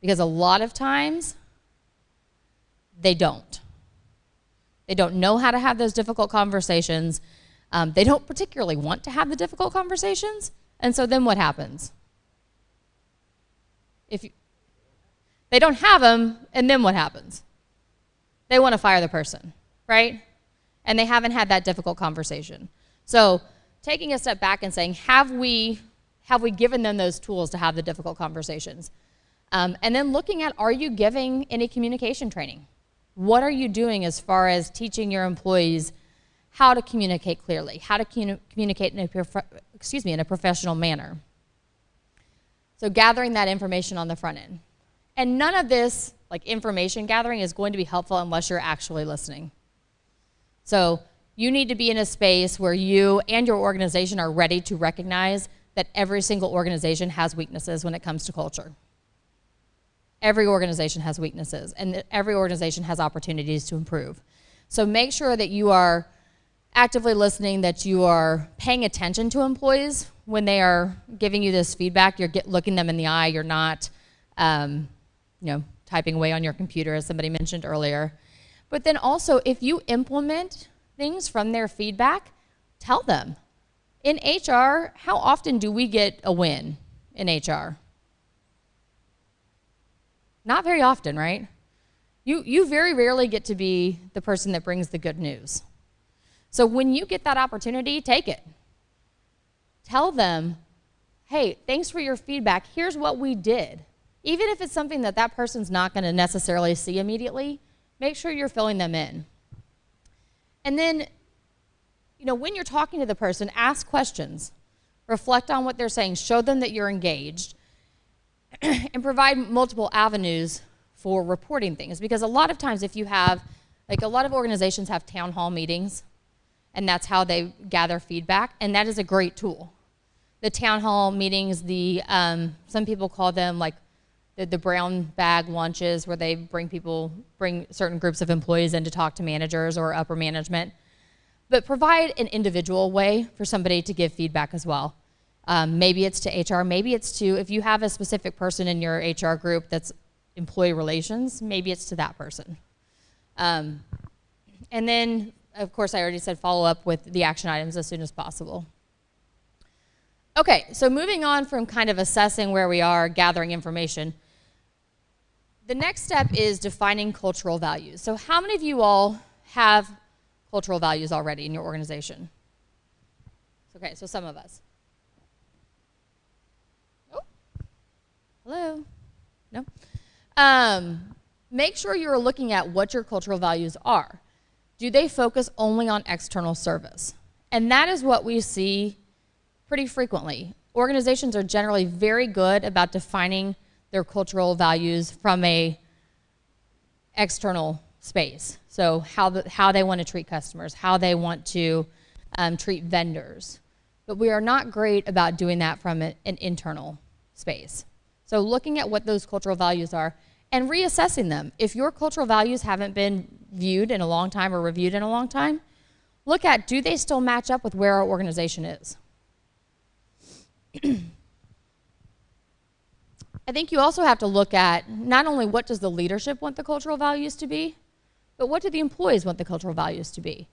Because a lot of times, they don't. They don't know how to have those difficult conversations. They don't particularly want to have the difficult conversations. And so then what happens? They don't have them, and then what happens? They want to fire the person, right? And they haven't had that difficult conversation. So taking a step back and saying, have we given them those tools to have the difficult conversations? And then looking at, are you giving any communication training? What are you doing as far as teaching your employees how to communicate clearly, how to communicate in a professional manner? So gathering that information on the front end. And none of this, like information gathering, is going to be helpful unless you're actually listening. So you need to be in a space where you and your organization are ready to recognize that every single organization has weaknesses when it comes to culture. Every organization has weaknesses, and every organization has opportunities to improve. So make sure that you are actively listening, that you are paying attention to employees when they are giving you this feedback. You're looking them in the eye. You're not, typing away on your computer, as somebody mentioned earlier. But then also, if you implement things from their feedback, tell them. In HR, how often do we get a win in HR? Not very often, right? You very rarely get to be the person that brings the good news. So when you get that opportunity, take it. Tell them, hey, thanks for your feedback. Here's what we did. Even if it's something that person's not going to necessarily see immediately, make sure you're filling them in. And then, when you're talking to the person, ask questions. Reflect on what they're saying. Show them that you're engaged. And provide multiple avenues for reporting things. Because a lot of times if you have, a lot of organizations have town hall meetings, and that's how they gather feedback, and that is a great tool. The town hall meetings, some people call them the brown bag lunches, where they bring certain groups of employees in to talk to managers or upper management. But provide an individual way for somebody to give feedback as well. Maybe it's to HR, maybe it's to, if you have a specific person in your HR group that's employee relations, maybe it's to that person. And then, of course, I already said follow up with the action items as soon as possible. Okay, so moving on from kind of assessing where we are, gathering information, the next step is defining cultural values. So how many of you all have cultural values already in your organization? Okay, so some of us. Oh, hello? No? Make sure you're looking at what your cultural values are. Do they focus only on external service? And that is what we see pretty frequently. Organizations are generally very good about defining their cultural values from a external space. So how they want to treat customers, how they want to treat vendors. But we are not great about doing that from an internal space. So looking at what those cultural values are and reassessing them. If your cultural values haven't been viewed in a long time or reviewed in a long time, look at, do they still match up with where our organization is? I think you also have to look at not only what does the leadership want the cultural values to be, but what do the employees want the cultural values to be?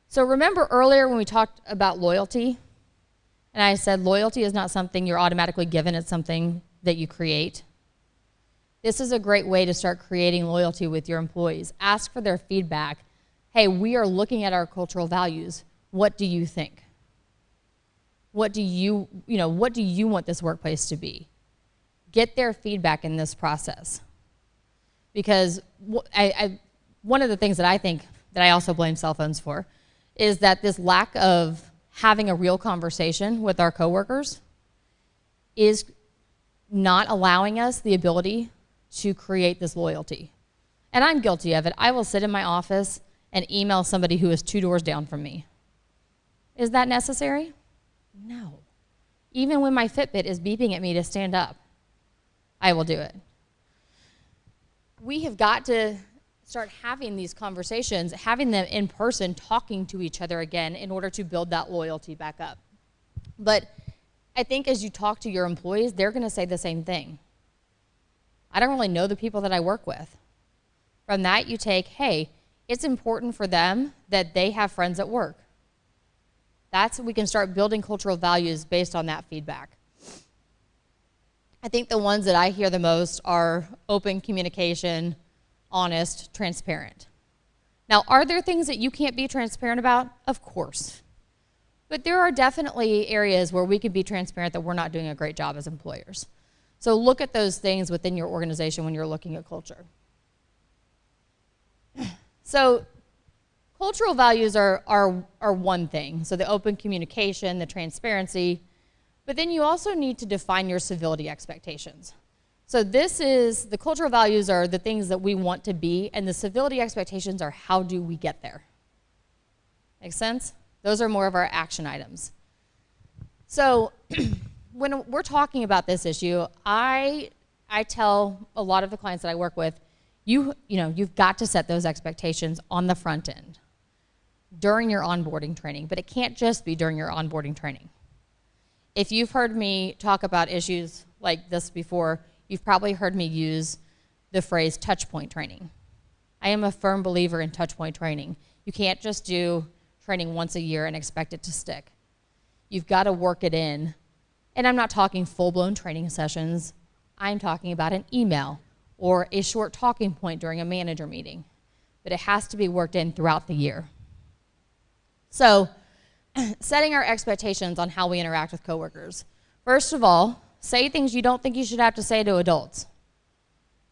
So remember earlier when we talked about loyalty, and I said loyalty is not something you're automatically given, it's something that you create. This is a great way to start creating loyalty with your employees. Ask for their feedback. Hey, we are looking at our cultural values. What do you think? What do you want this workplace to be? Get their feedback in this process. Because one of the things that I think that I also blame cell phones for is that this lack of having a real conversation with our coworkers is not allowing us the ability to create this loyalty. And I'm guilty of it. I will sit in my office and email somebody who is 2 doors down from me. Is that necessary? No. Even when my Fitbit is beeping at me to stand up, I will do it. We have got to start having these conversations, having them in person, talking to each other again in order to build that loyalty back up. But I think as you talk to your employees, they're going to say the same thing. I don't really know the people that I work with. From that, you take, hey, it's important for them that they have friends at work. We can start building cultural values based on that feedback. I think the ones that I hear the most are open communication, honest, transparent. Now, are there things that you can't be transparent about? Of course. But there are definitely areas where we can be transparent that we're not doing a great job as employers. So look at those things within your organization when you're looking at culture. So cultural values are one thing. So the open communication, the transparency, but then you also need to define your civility expectations. So the cultural values are the things that we want to be, and the civility expectations are how do we get there. Make sense? Those are more of our action items. So when we're talking about this issue, I tell a lot of the clients that I work with, you've got to set those expectations on the front end during your onboarding training, but it can't just be during your onboarding training. If you've heard me talk about issues like this before, you've probably heard me use the phrase touch point training. I am a firm believer in touch point training. You can't just do training once a year and expect it to stick. You've got to work it in. And I'm not talking full-blown training sessions. I'm talking about an email or a short talking point during a manager meeting. But it has to be worked in throughout the year. So, setting our expectations on how we interact with coworkers. First of all, say things you don't think you should have to say to adults.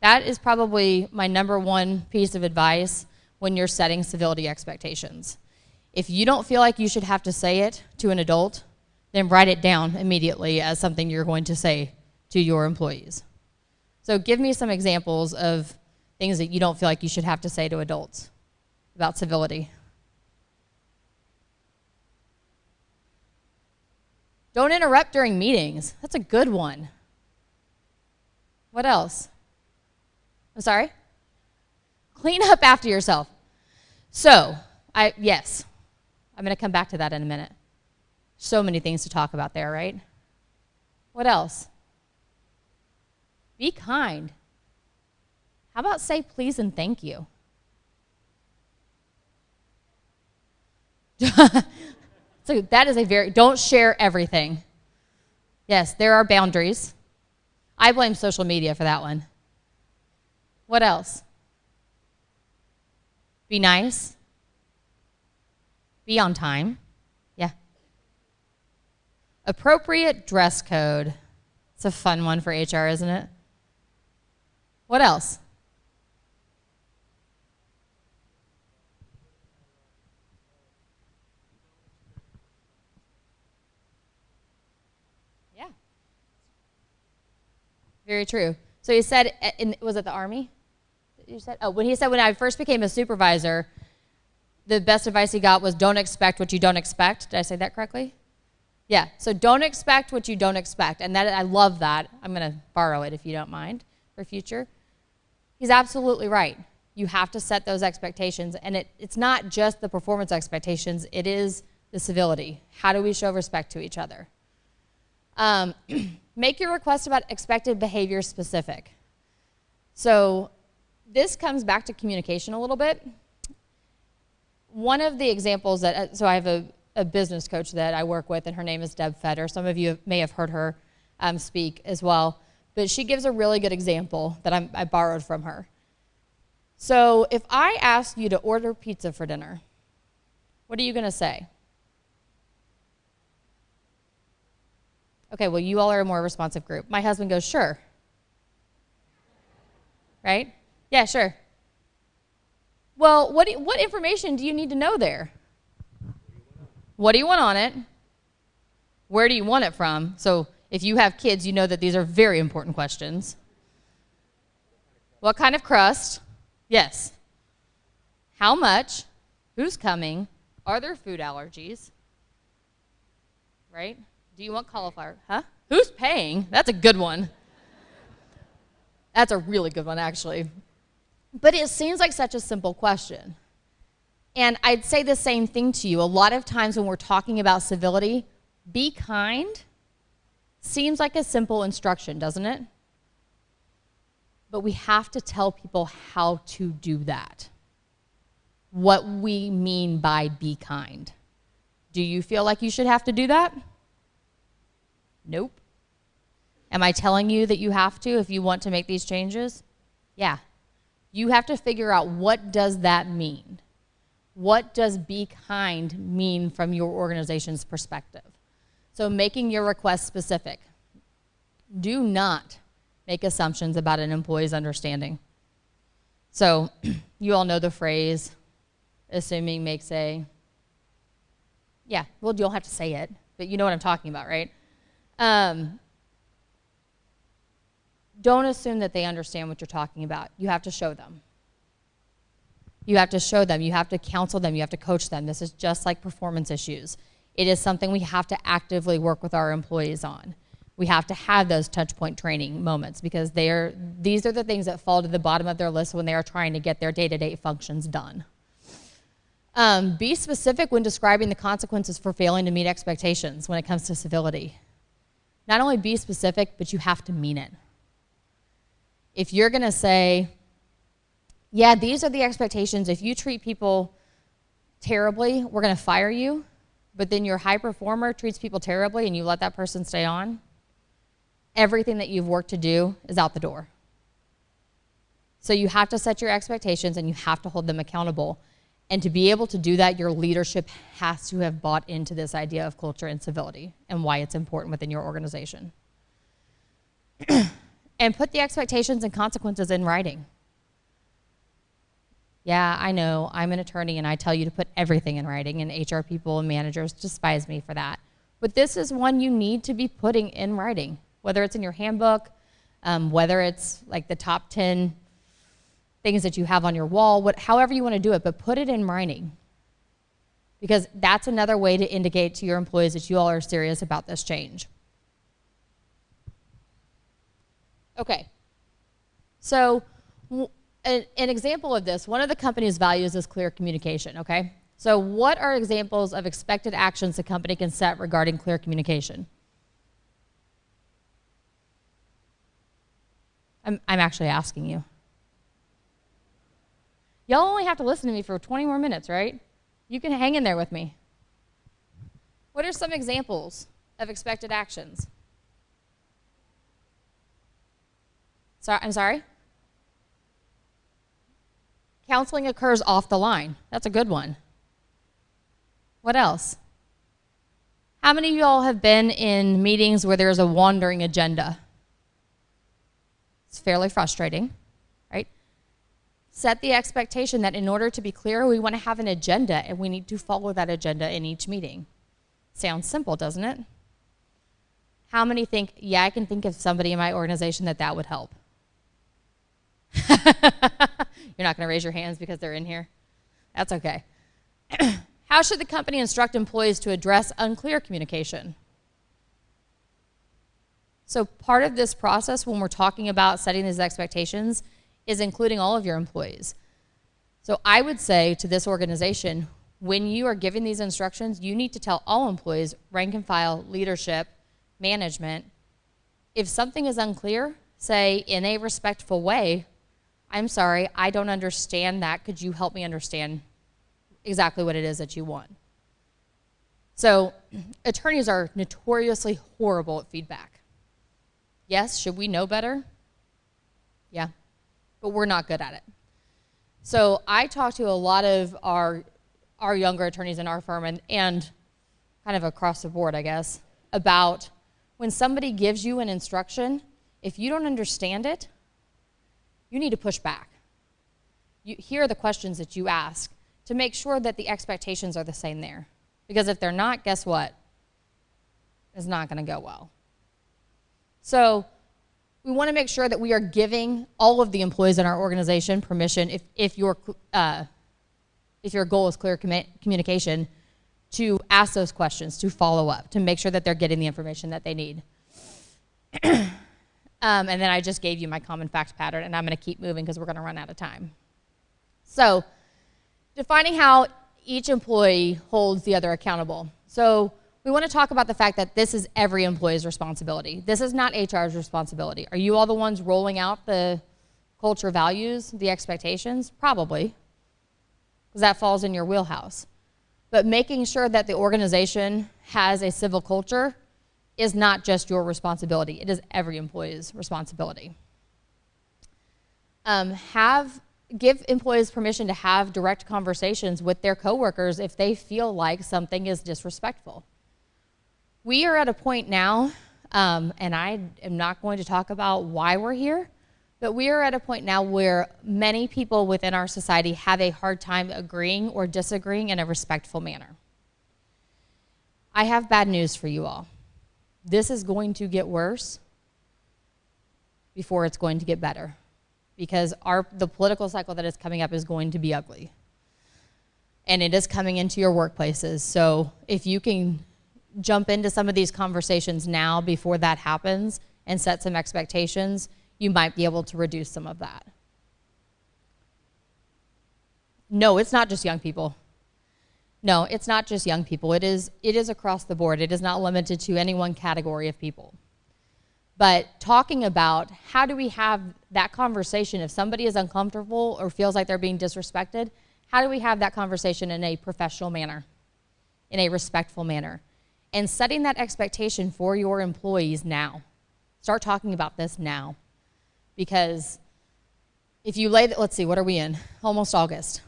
That is probably my number one piece of advice when you're setting civility expectations. If you don't feel like you should have to say it to an adult, then write it down immediately as something you're going to say to your employees. So give me some examples of things that you don't feel like you should have to say to adults about civility. Don't interrupt during meetings. That's a good one. What else? I'm sorry? Clean up after yourself. So, yes, I'm going to come back to that in a minute. So many things to talk about there, right? What else? Be kind. How about say please and thank you? So that is don't share everything. Yes, there are boundaries. I blame social media for that one. What else? Be nice. Be on time. Yeah. Appropriate dress code. It's a fun one for HR, isn't it? What else? Yeah. Very true. So he said, was it the Army? You said, when I first became a supervisor, the best advice he got was don't expect what you don't expect. Did I say that correctly? Yeah, so don't expect what you don't expect. And I love that. I'm going to borrow it if you don't mind for future. He's absolutely right. You have to set those expectations. And it's not just the performance expectations. It is the civility. How do we show respect to each other? Make your request about expected behavior specific. So this comes back to communication a little bit. One of the examples so I have a business coach that I work with, and her name is Deb Fetter. Some of you may have heard her speak as well. But she gives a really good example that I borrowed from her. So if I ask you to order pizza for dinner, what are you going to say? Okay, well, you all are a more responsive group. My husband goes, sure. Right? Yeah, sure. Well, what information do you need to know there? What do you want on it? Where do you want it from? So if you have kids, you know that these are very important questions. What kind of crust? Yes. How much? Who's coming? Are there food allergies? Right? Do you want cauliflower? Huh? Who's paying? That's a good one. That's a really good one, actually. But it seems like such a simple question. And I'd say the same thing to you. A lot of times when we're talking about civility, be kind seems like a simple instruction, doesn't it? But we have to tell people how to do that. What we mean by be kind. Do you feel like you should have to do that? Nope. Am I telling you that you have to if you want to make these changes? Yeah. You have to figure out, what does that mean? What does be kind mean from your organization's perspective? So making your request specific. Do not make assumptions about an employee's understanding. So you all know the phrase, assuming makes a, yeah, well, you don't have to say it, but you know what I'm talking about, right? Don't assume that they understand what you're talking about. You have to show them. You have to show them. You have to counsel them. You have to coach them. This is just like performance issues. It is something we have to actively work with our employees on. We have to have those touch point training moments because these are the things that fall to the bottom of their list when they are trying to get their day-to-day functions done. Be specific when describing the consequences for failing to meet expectations when it comes to civility. Not only be specific, but you have to mean it. If you're going to say, yeah, these are the expectations. If you treat people terribly, we're going to fire you, but then your high performer treats people terribly and you let that person stay on, everything that you've worked to do is out the door. So you have to set your expectations and you have to hold them accountable. And to be able to do that, your leadership has to have bought into this idea of culture and civility and why it's important within your organization. And put the expectations and consequences in writing. Yeah, I know, I'm an attorney and I tell you to put everything in writing, and HR people and managers despise me for that. But this is one you need to be putting in writing, whether it's in your handbook, whether it's like the top 10 things that you have on your wall, however you want to do it, but put it in writing. Because that's another way to indicate to your employees that you all are serious about this change. Okay, so an example of this, one of the company's values is clear communication, okay? So what are examples of expected actions the company can set regarding clear communication? I'm actually asking you. Y'all only have to listen to me for 20 more minutes, right? You can hang in there with me. What are some examples of expected actions? I'm sorry? Counseling occurs off the line. That's a good one. What else? How many of y'all have been in meetings where there's a wandering agenda? It's fairly frustrating, right? Set the expectation that in order to be clear, we want to have an agenda and we need to follow that agenda in each meeting. Sounds simple, doesn't it? How many think, yeah, I can think of somebody in my organization that would help? You're not going to raise your hands because they're in here? That's okay. How should the company instruct employees to address unclear communication? So part of this process when we're talking about setting these expectations is including all of your employees. So I would say to this organization, when you are giving these instructions, you need to tell all employees, rank and file, leadership, management, if something is unclear, say in a respectful way, I'm sorry, I don't understand that. Could you help me understand exactly what it is that you want? So attorneys are notoriously horrible at feedback. Yes, should we know better? Yeah, but we're not good at it. So I talk to a lot of our younger attorneys in our firm and kind of across the board, I guess, about when somebody gives you an instruction, if you don't understand it, you need to push back. Here are the questions that you ask to make sure that the expectations are the same there. Because if they're not, guess what? It's not going to go well. So we want to make sure that we are giving all of the employees in our organization permission, if your goal is clear communication, to ask those questions, to follow up, to make sure that they're getting the information that they need. And then I just gave you my common fact pattern, and I'm going to keep moving because we're going to run out of time. So defining how each employee holds the other accountable. So we want to talk about the fact that this is every employee's responsibility. This is not HR's responsibility. Are you all the ones rolling out the culture values, the expectations? Probably, because that falls in your wheelhouse. But making sure that the organization has a civil culture is not just your responsibility. It is every employee's responsibility. Give employees permission to have direct conversations with their coworkers if they feel like something is disrespectful. We are at a point now, and I am not going to talk about why we're here, but we are at a point now where many people within our society have a hard time agreeing or disagreeing in a respectful manner. I have bad news for you all. This is going to get worse before it's going to get better, because the political cycle that is coming up is going to be ugly. And it is coming into your workplaces. So if you can jump into some of these conversations now before that happens and set some expectations, you might be able to reduce some of that. No, it's not just young people. No, it's not just young people. It is across the board. It is not limited to any one category of people. But talking about how do we have that conversation if somebody is uncomfortable or feels like they're being disrespected, how do we have that conversation in a professional manner, in a respectful manner? And setting that expectation for your employees now. Start talking about this now. Because if you let's see, what are we in? Almost August.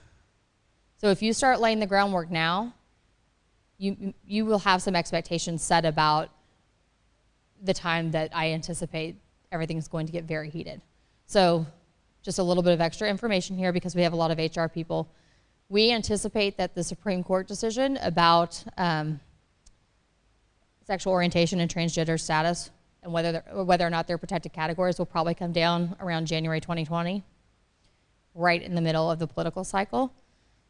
So if you start laying the groundwork now, you will have some expectations set about the time that I anticipate everything's going to get very heated. So just a little bit of extra information here because we have a lot of HR people. We anticipate that the Supreme Court decision about sexual orientation and transgender status and whether or not they're protected categories will probably come down around January 2020, right in the middle of the political cycle.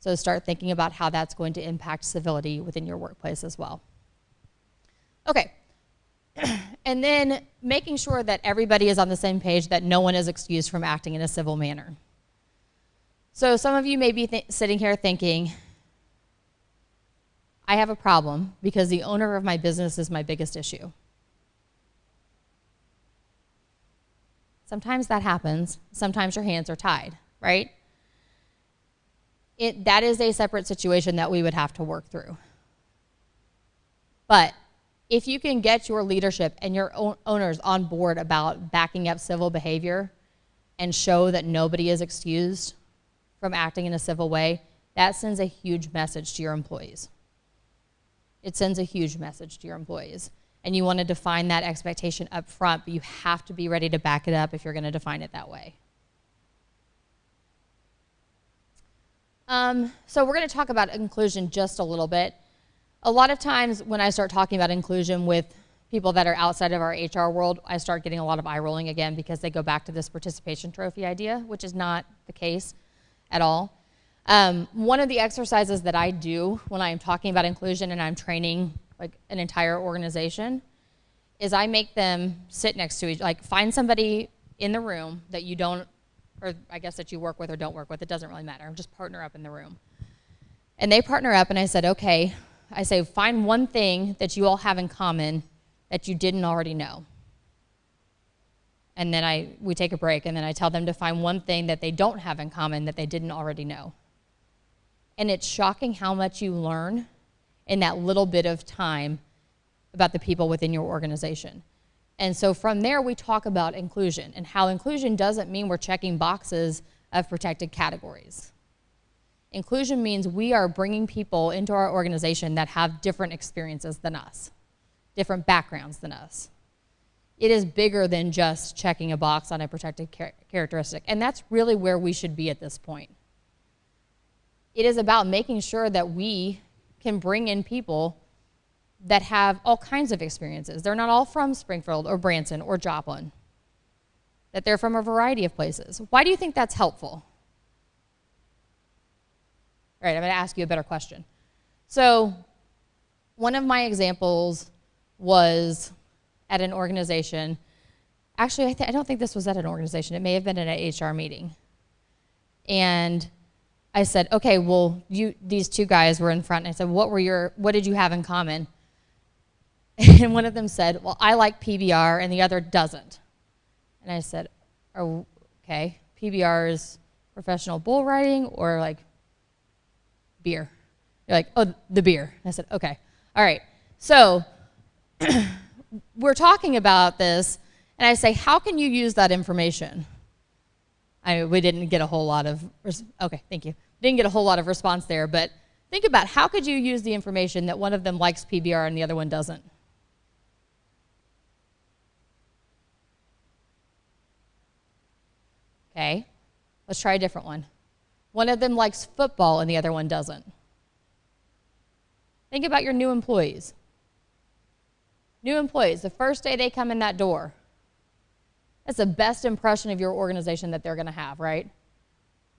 So start thinking about how that's going to impact civility within your workplace as well. Okay. And then making sure that everybody is on the same page, that no one is excused from acting in a civil manner. So some of you may be sitting here thinking, I have a problem because the owner of my business is my biggest issue. Sometimes that happens. Sometimes your hands are tied, right? That is a separate situation that we would have to work through. But if you can get your leadership and your owners on board about backing up civil behavior and show that nobody is excused from acting in a civil way, that sends a huge message to your employees. It sends a huge message to your employees. And you want to define that expectation up front, but you have to be ready to back it up if you're going to define it that way. So we're going to talk about inclusion just a little bit. A lot of times when I start talking about inclusion with people that are outside of our HR world, I start getting a lot of eye rolling again because they go back to this participation trophy idea, which is not the case at all. One of the exercises that I do when I'm talking about inclusion and I'm training like an entire organization is I make them sit next to each, like find somebody in the room that you don't, or I guess that you work with or don't work with, it doesn't really matter, just partner up in the room. And they partner up and I said, okay, I say find one thing that you all have in common that you didn't already know. And then we take a break and then I tell them to find one thing that they don't have in common that they didn't already know. And it's shocking how much you learn in that little bit of time about the people within your organization. And so from there, we talk about inclusion and how inclusion doesn't mean we're checking boxes of protected categories. Inclusion means we are bringing people into our organization that have different experiences than us, different backgrounds than us. It is bigger than just checking a box on a protected characteristic, and that's really where we should be at this point. It is about making sure that we can bring in people that have all kinds of experiences. They're not all from Springfield or Branson or Joplin, that they're from a variety of places. Why do you think that's helpful? All right, I'm going to ask you a better question. So one of my examples was at an organization. Actually, I don't think this was at an organization. It may have been at an HR meeting. And I said, okay, well, these two guys were in front. And I said, what did you have in common? And one of them said, well, I like PBR and the other doesn't. And I said, oh, okay, PBR is professional bull riding or like beer? You're like, oh, the beer. I said, okay, all right. So we're talking about this, and I say, how can you use that information? We didn't get a whole lot of, okay, thank you. Didn't get a whole lot of response there, but think about how could you use the information that one of them likes PBR and the other one doesn't? Okay, let's try a different one. One of them likes football and the other one doesn't. Think about your new employees. New employees, the first day they come in that door, that's the best impression of your organization that they're going to have, right?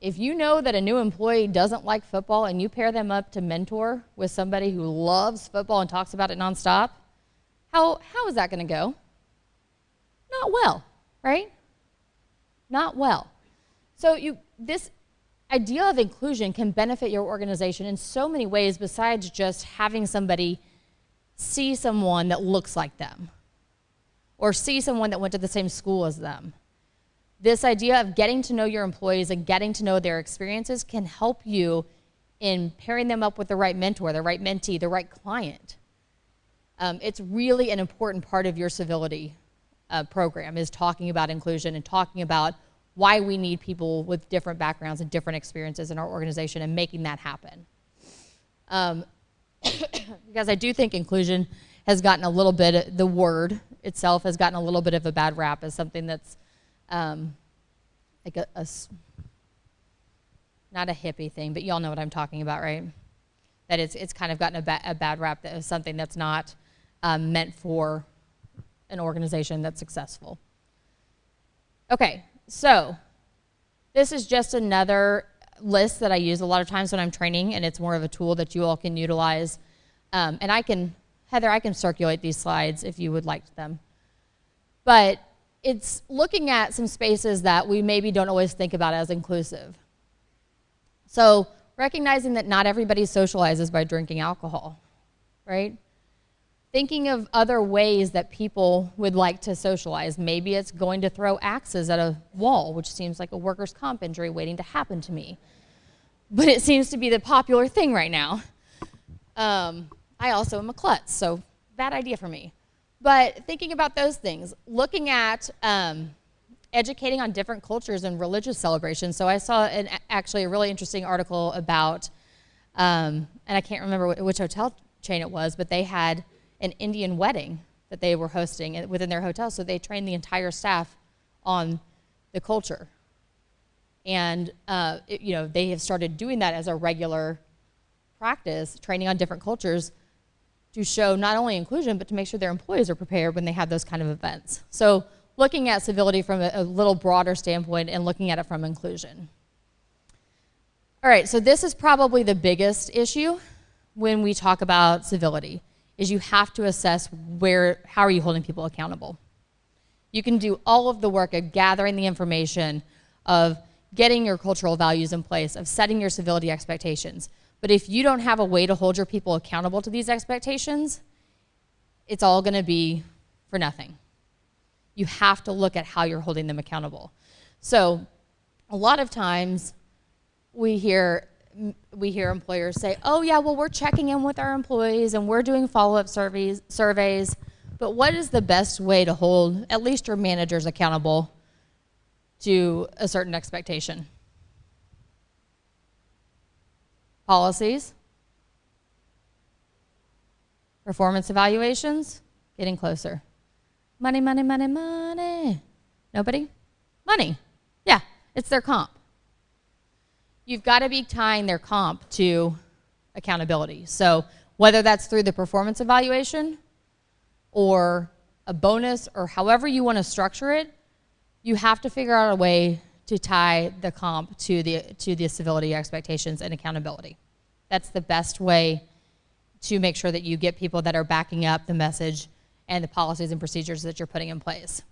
If you know that a new employee doesn't like football and you pair them up to mentor with somebody who loves football and talks about it nonstop, how is that going to go? Not well, right? Not well. So this idea of inclusion can benefit your organization in so many ways besides just having somebody see someone that looks like them or see someone that went to the same school as them. This idea of getting to know your employees and getting to know their experiences can help you in pairing them up with the right mentor, the right mentee, the right client. It's really an important part of your civility program is talking about inclusion and talking about why we need people with different backgrounds and different experiences in our organization and making that happen. Because I do think inclusion has gotten a little bit, the word itself has gotten a little bit of a bad rap as something that's like not a hippie thing, but y'all know what I'm talking about, right? That it's kind of gotten a bad rap that is something that's not meant for an organization that's successful. Okay, so this is just another list that I use a lot of times when I'm training, and it's more of a tool that you all can utilize. And Heather, I can circulate these slides if you would like them. But it's looking at some spaces that we maybe don't always think about as inclusive. So recognizing that not everybody socializes by drinking alcohol, right? Thinking of other ways that people would like to socialize. Maybe it's going to throw axes at a wall, which seems like a workers' comp injury waiting to happen to me. But it seems to be the popular thing right now. I also am a klutz, so bad idea for me. But thinking about those things, looking at educating on different cultures and religious celebrations. So I saw actually a really interesting article about, and I can't remember which hotel chain it was, but they had an Indian wedding that they were hosting within their hotel, so they trained the entire staff on the culture. And they have started doing that as a regular practice, training on different cultures to show not only inclusion, but to make sure their employees are prepared when they have those kind of events. So looking at civility from a little broader standpoint and looking at it from inclusion. All right, so this is probably the biggest issue when we talk about civility, is you have to assess how are you holding people accountable. You can do all of the work of gathering the information, of getting your cultural values in place, of setting your civility expectations. But if you don't have a way to hold your people accountable to these expectations, it's all going to be for nothing. You have to look at how you're holding them accountable. So a lot of times we hear employers say, oh yeah, well, we're checking in with our employees and we're doing follow-up surveys, but what is the best way to hold at least your managers accountable to a certain expectation? Policies, performance evaluations, getting closer. Money, money, money, money. Nobody? Money. Yeah, it's their comp. You've got to be tying their comp to accountability. So whether that's through the performance evaluation or a bonus or however you want to structure it, you have to figure out a way to tie the comp to the civility expectations and accountability. That's the best way to make sure that you get people that are backing up the message and the policies and procedures that you're putting in place.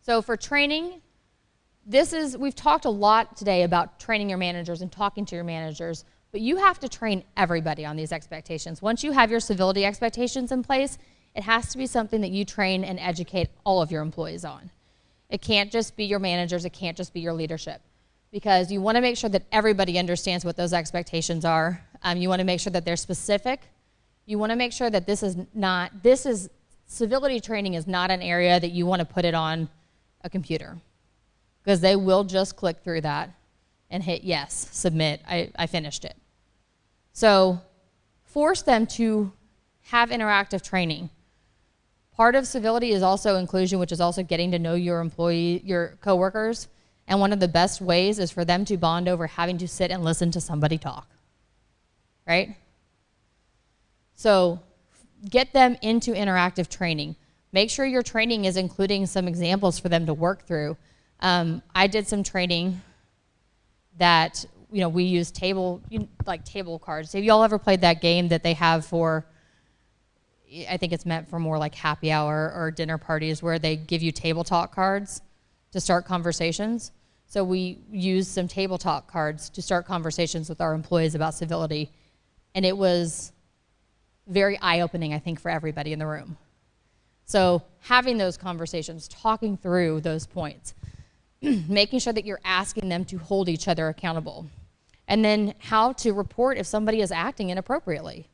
So for training, we've talked a lot today about training your managers and talking to your managers, but you have to train everybody on these expectations. Once you have your civility expectations in place, it has to be something that you train and educate all of your employees on. It can't just be your managers, it can't just be your leadership, because you want to make sure that everybody understands what those expectations are. You want to make sure that they're specific. You want to make sure that civility training is not an area that you want to put it on a computer, because they will just click through that and hit yes, submit, I finished it. So force them to have interactive training. Part of civility is also inclusion, which is also getting to know your coworkers. And one of the best ways is for them to bond over having to sit and listen to somebody talk, right? So get them into interactive training. Make sure your training is including some examples for them to work through. I did some training that, we use table cards. Have you all ever played that game that they have for, I think it's meant for more like happy hour or dinner parties, where they give you table talk cards to start conversations? So we used some table talk cards to start conversations with our employees about civility. And it was very eye-opening, I think, for everybody in the room. So having those conversations, talking through those points, making sure that you're asking them to hold each other accountable. And then how to report if somebody is acting inappropriately.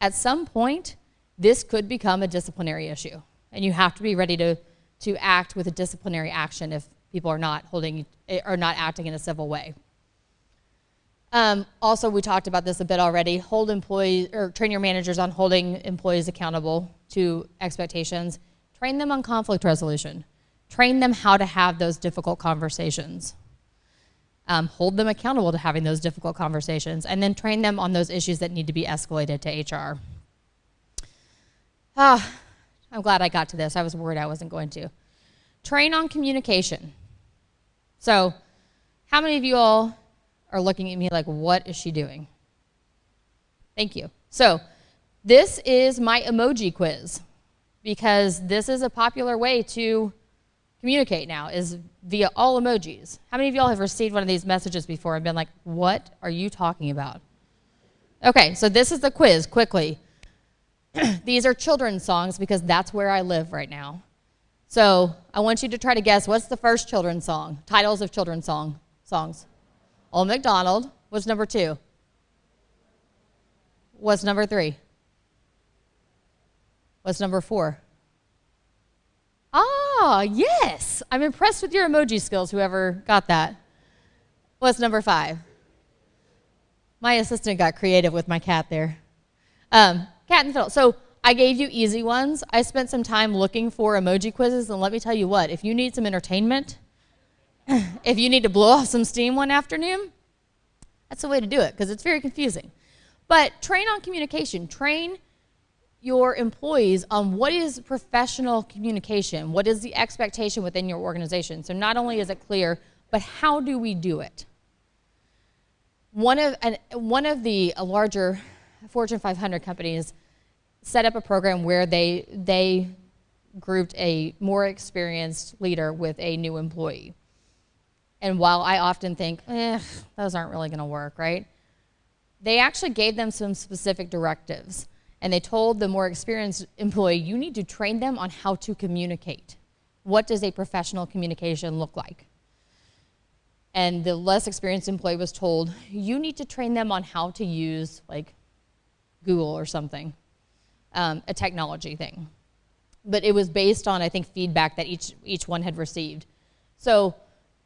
At some point, this could become a disciplinary issue, and you have to be ready to act with a disciplinary action if people are not acting in a civil way. Also, we talked about this a bit already. Train your managers on holding employees accountable to expectations. Train them on conflict resolution. Train them how to have those difficult conversations. Hold them accountable to having those difficult conversations, and then train them on those issues that need to be escalated to HR. I'm glad I got to this. I was worried I wasn't going to. Train on communication. So, how many of you all are looking at me like, what is she doing? Thank you. So, this is my emoji quiz, because this is a popular way to communicate now, is via all emojis. How many of y'all have received one of these messages before and been like, what are you talking about? Okay, so this is the quiz, quickly. These are children's songs, because that's where I live right now. So I want you to try to guess, what's the first children's song? Titles of children's songs. Old MacDonald. What's number 2? What's number 3? What's number 4? Ah, yes. I'm impressed with your emoji skills, whoever got that. What's number 5? My assistant got creative with my cat there. Cat and fiddle. So I gave you easy ones. I spent some time looking for emoji quizzes, and let me tell you what, if you need some entertainment, if you need to blow off some steam one afternoon, that's the way to do it, because it's very confusing. But train on communication. Train your employees on what is professional communication, what is the expectation within your organization. So not only is it clear, but how do we do it? One of the larger Fortune 500 companies set up a program where they grouped a more experienced leader with a new employee. And while I often think, those aren't really going to work, right? They actually gave them some specific directives. And they told the more experienced employee, you need to train them on how to communicate. What does a professional communication look like? And the less experienced employee was told, you need to train them on how to use, like, Google or something, a technology thing. But it was based on, I think, feedback that each one had received. So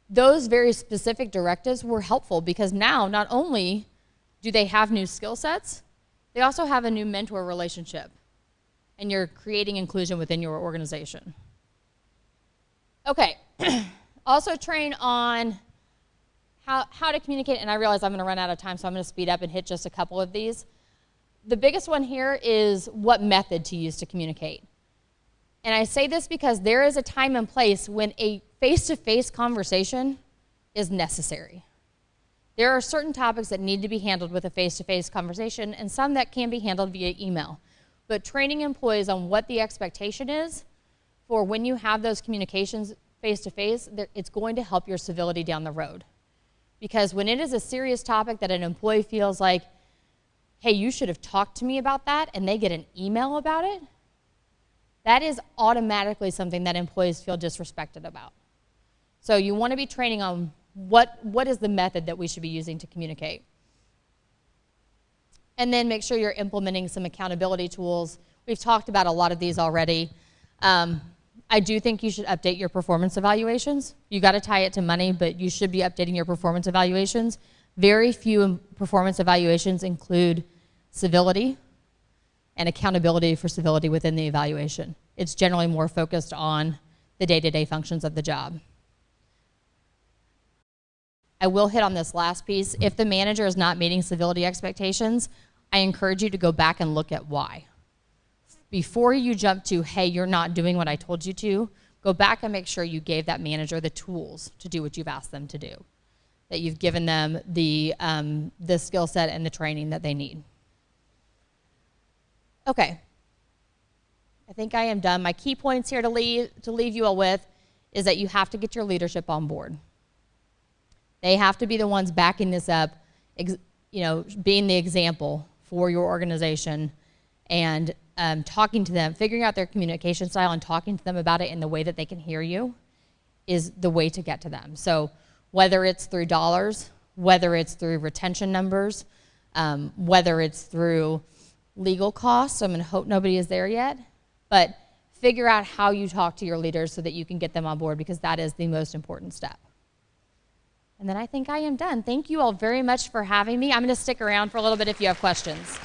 those very specific directives were helpful, because now not only do they have new skill sets, they also have a new mentor relationship, and you're creating inclusion within your organization. Okay, also train on how to communicate, and I realize I'm going to run out of time, so I'm going to speed up and hit just a couple of these. The biggest one here is what method to use to communicate. And I say this because there is a time and place when a face-to-face conversation is necessary. There are certain topics that need to be handled with a face-to-face conversation, and some that can be handled via email. But training employees on what the expectation is for when you have those communications face-to-face, it's going to help your civility down the road. Because when it is a serious topic that an employee feels like, hey, you should have talked to me about that, and they get an email about it, that is automatically something that employees feel disrespected about. So you want to be training on what is the method that we should be using to communicate. And then make sure you're implementing some accountability tools. We've talked about a lot of these already. I do think you should update your performance evaluations. You got to tie it to money, but you should be updating your performance evaluations. Very few performance evaluations include civility and accountability for civility within the evaluation. It's generally more focused on the day-to-day functions of the job. I will hit on this last piece. If the manager is not meeting civility expectations, I encourage you to go back and look at why. Before you jump to, hey, you're not doing what I told you to, go back and make sure you gave that manager the tools to do what you've asked them to do, that you've given them the skill set and the training that they need. Okay. I think I am done. My key points here to leave you all with is that you have to get your leadership on board. They have to be the ones backing this up, being the example for your organization, and talking to them, figuring out their communication style and talking to them about it in the way that they can hear you is the way to get to them. So whether it's through dollars, whether it's through retention numbers, whether it's through legal costs, I'm going to hope nobody is there yet, but figure out how you talk to your leaders so that you can get them on board, because that is the most important step. And then I think I am done. Thank you all very much for having me. I'm going to stick around for a little bit if you have questions.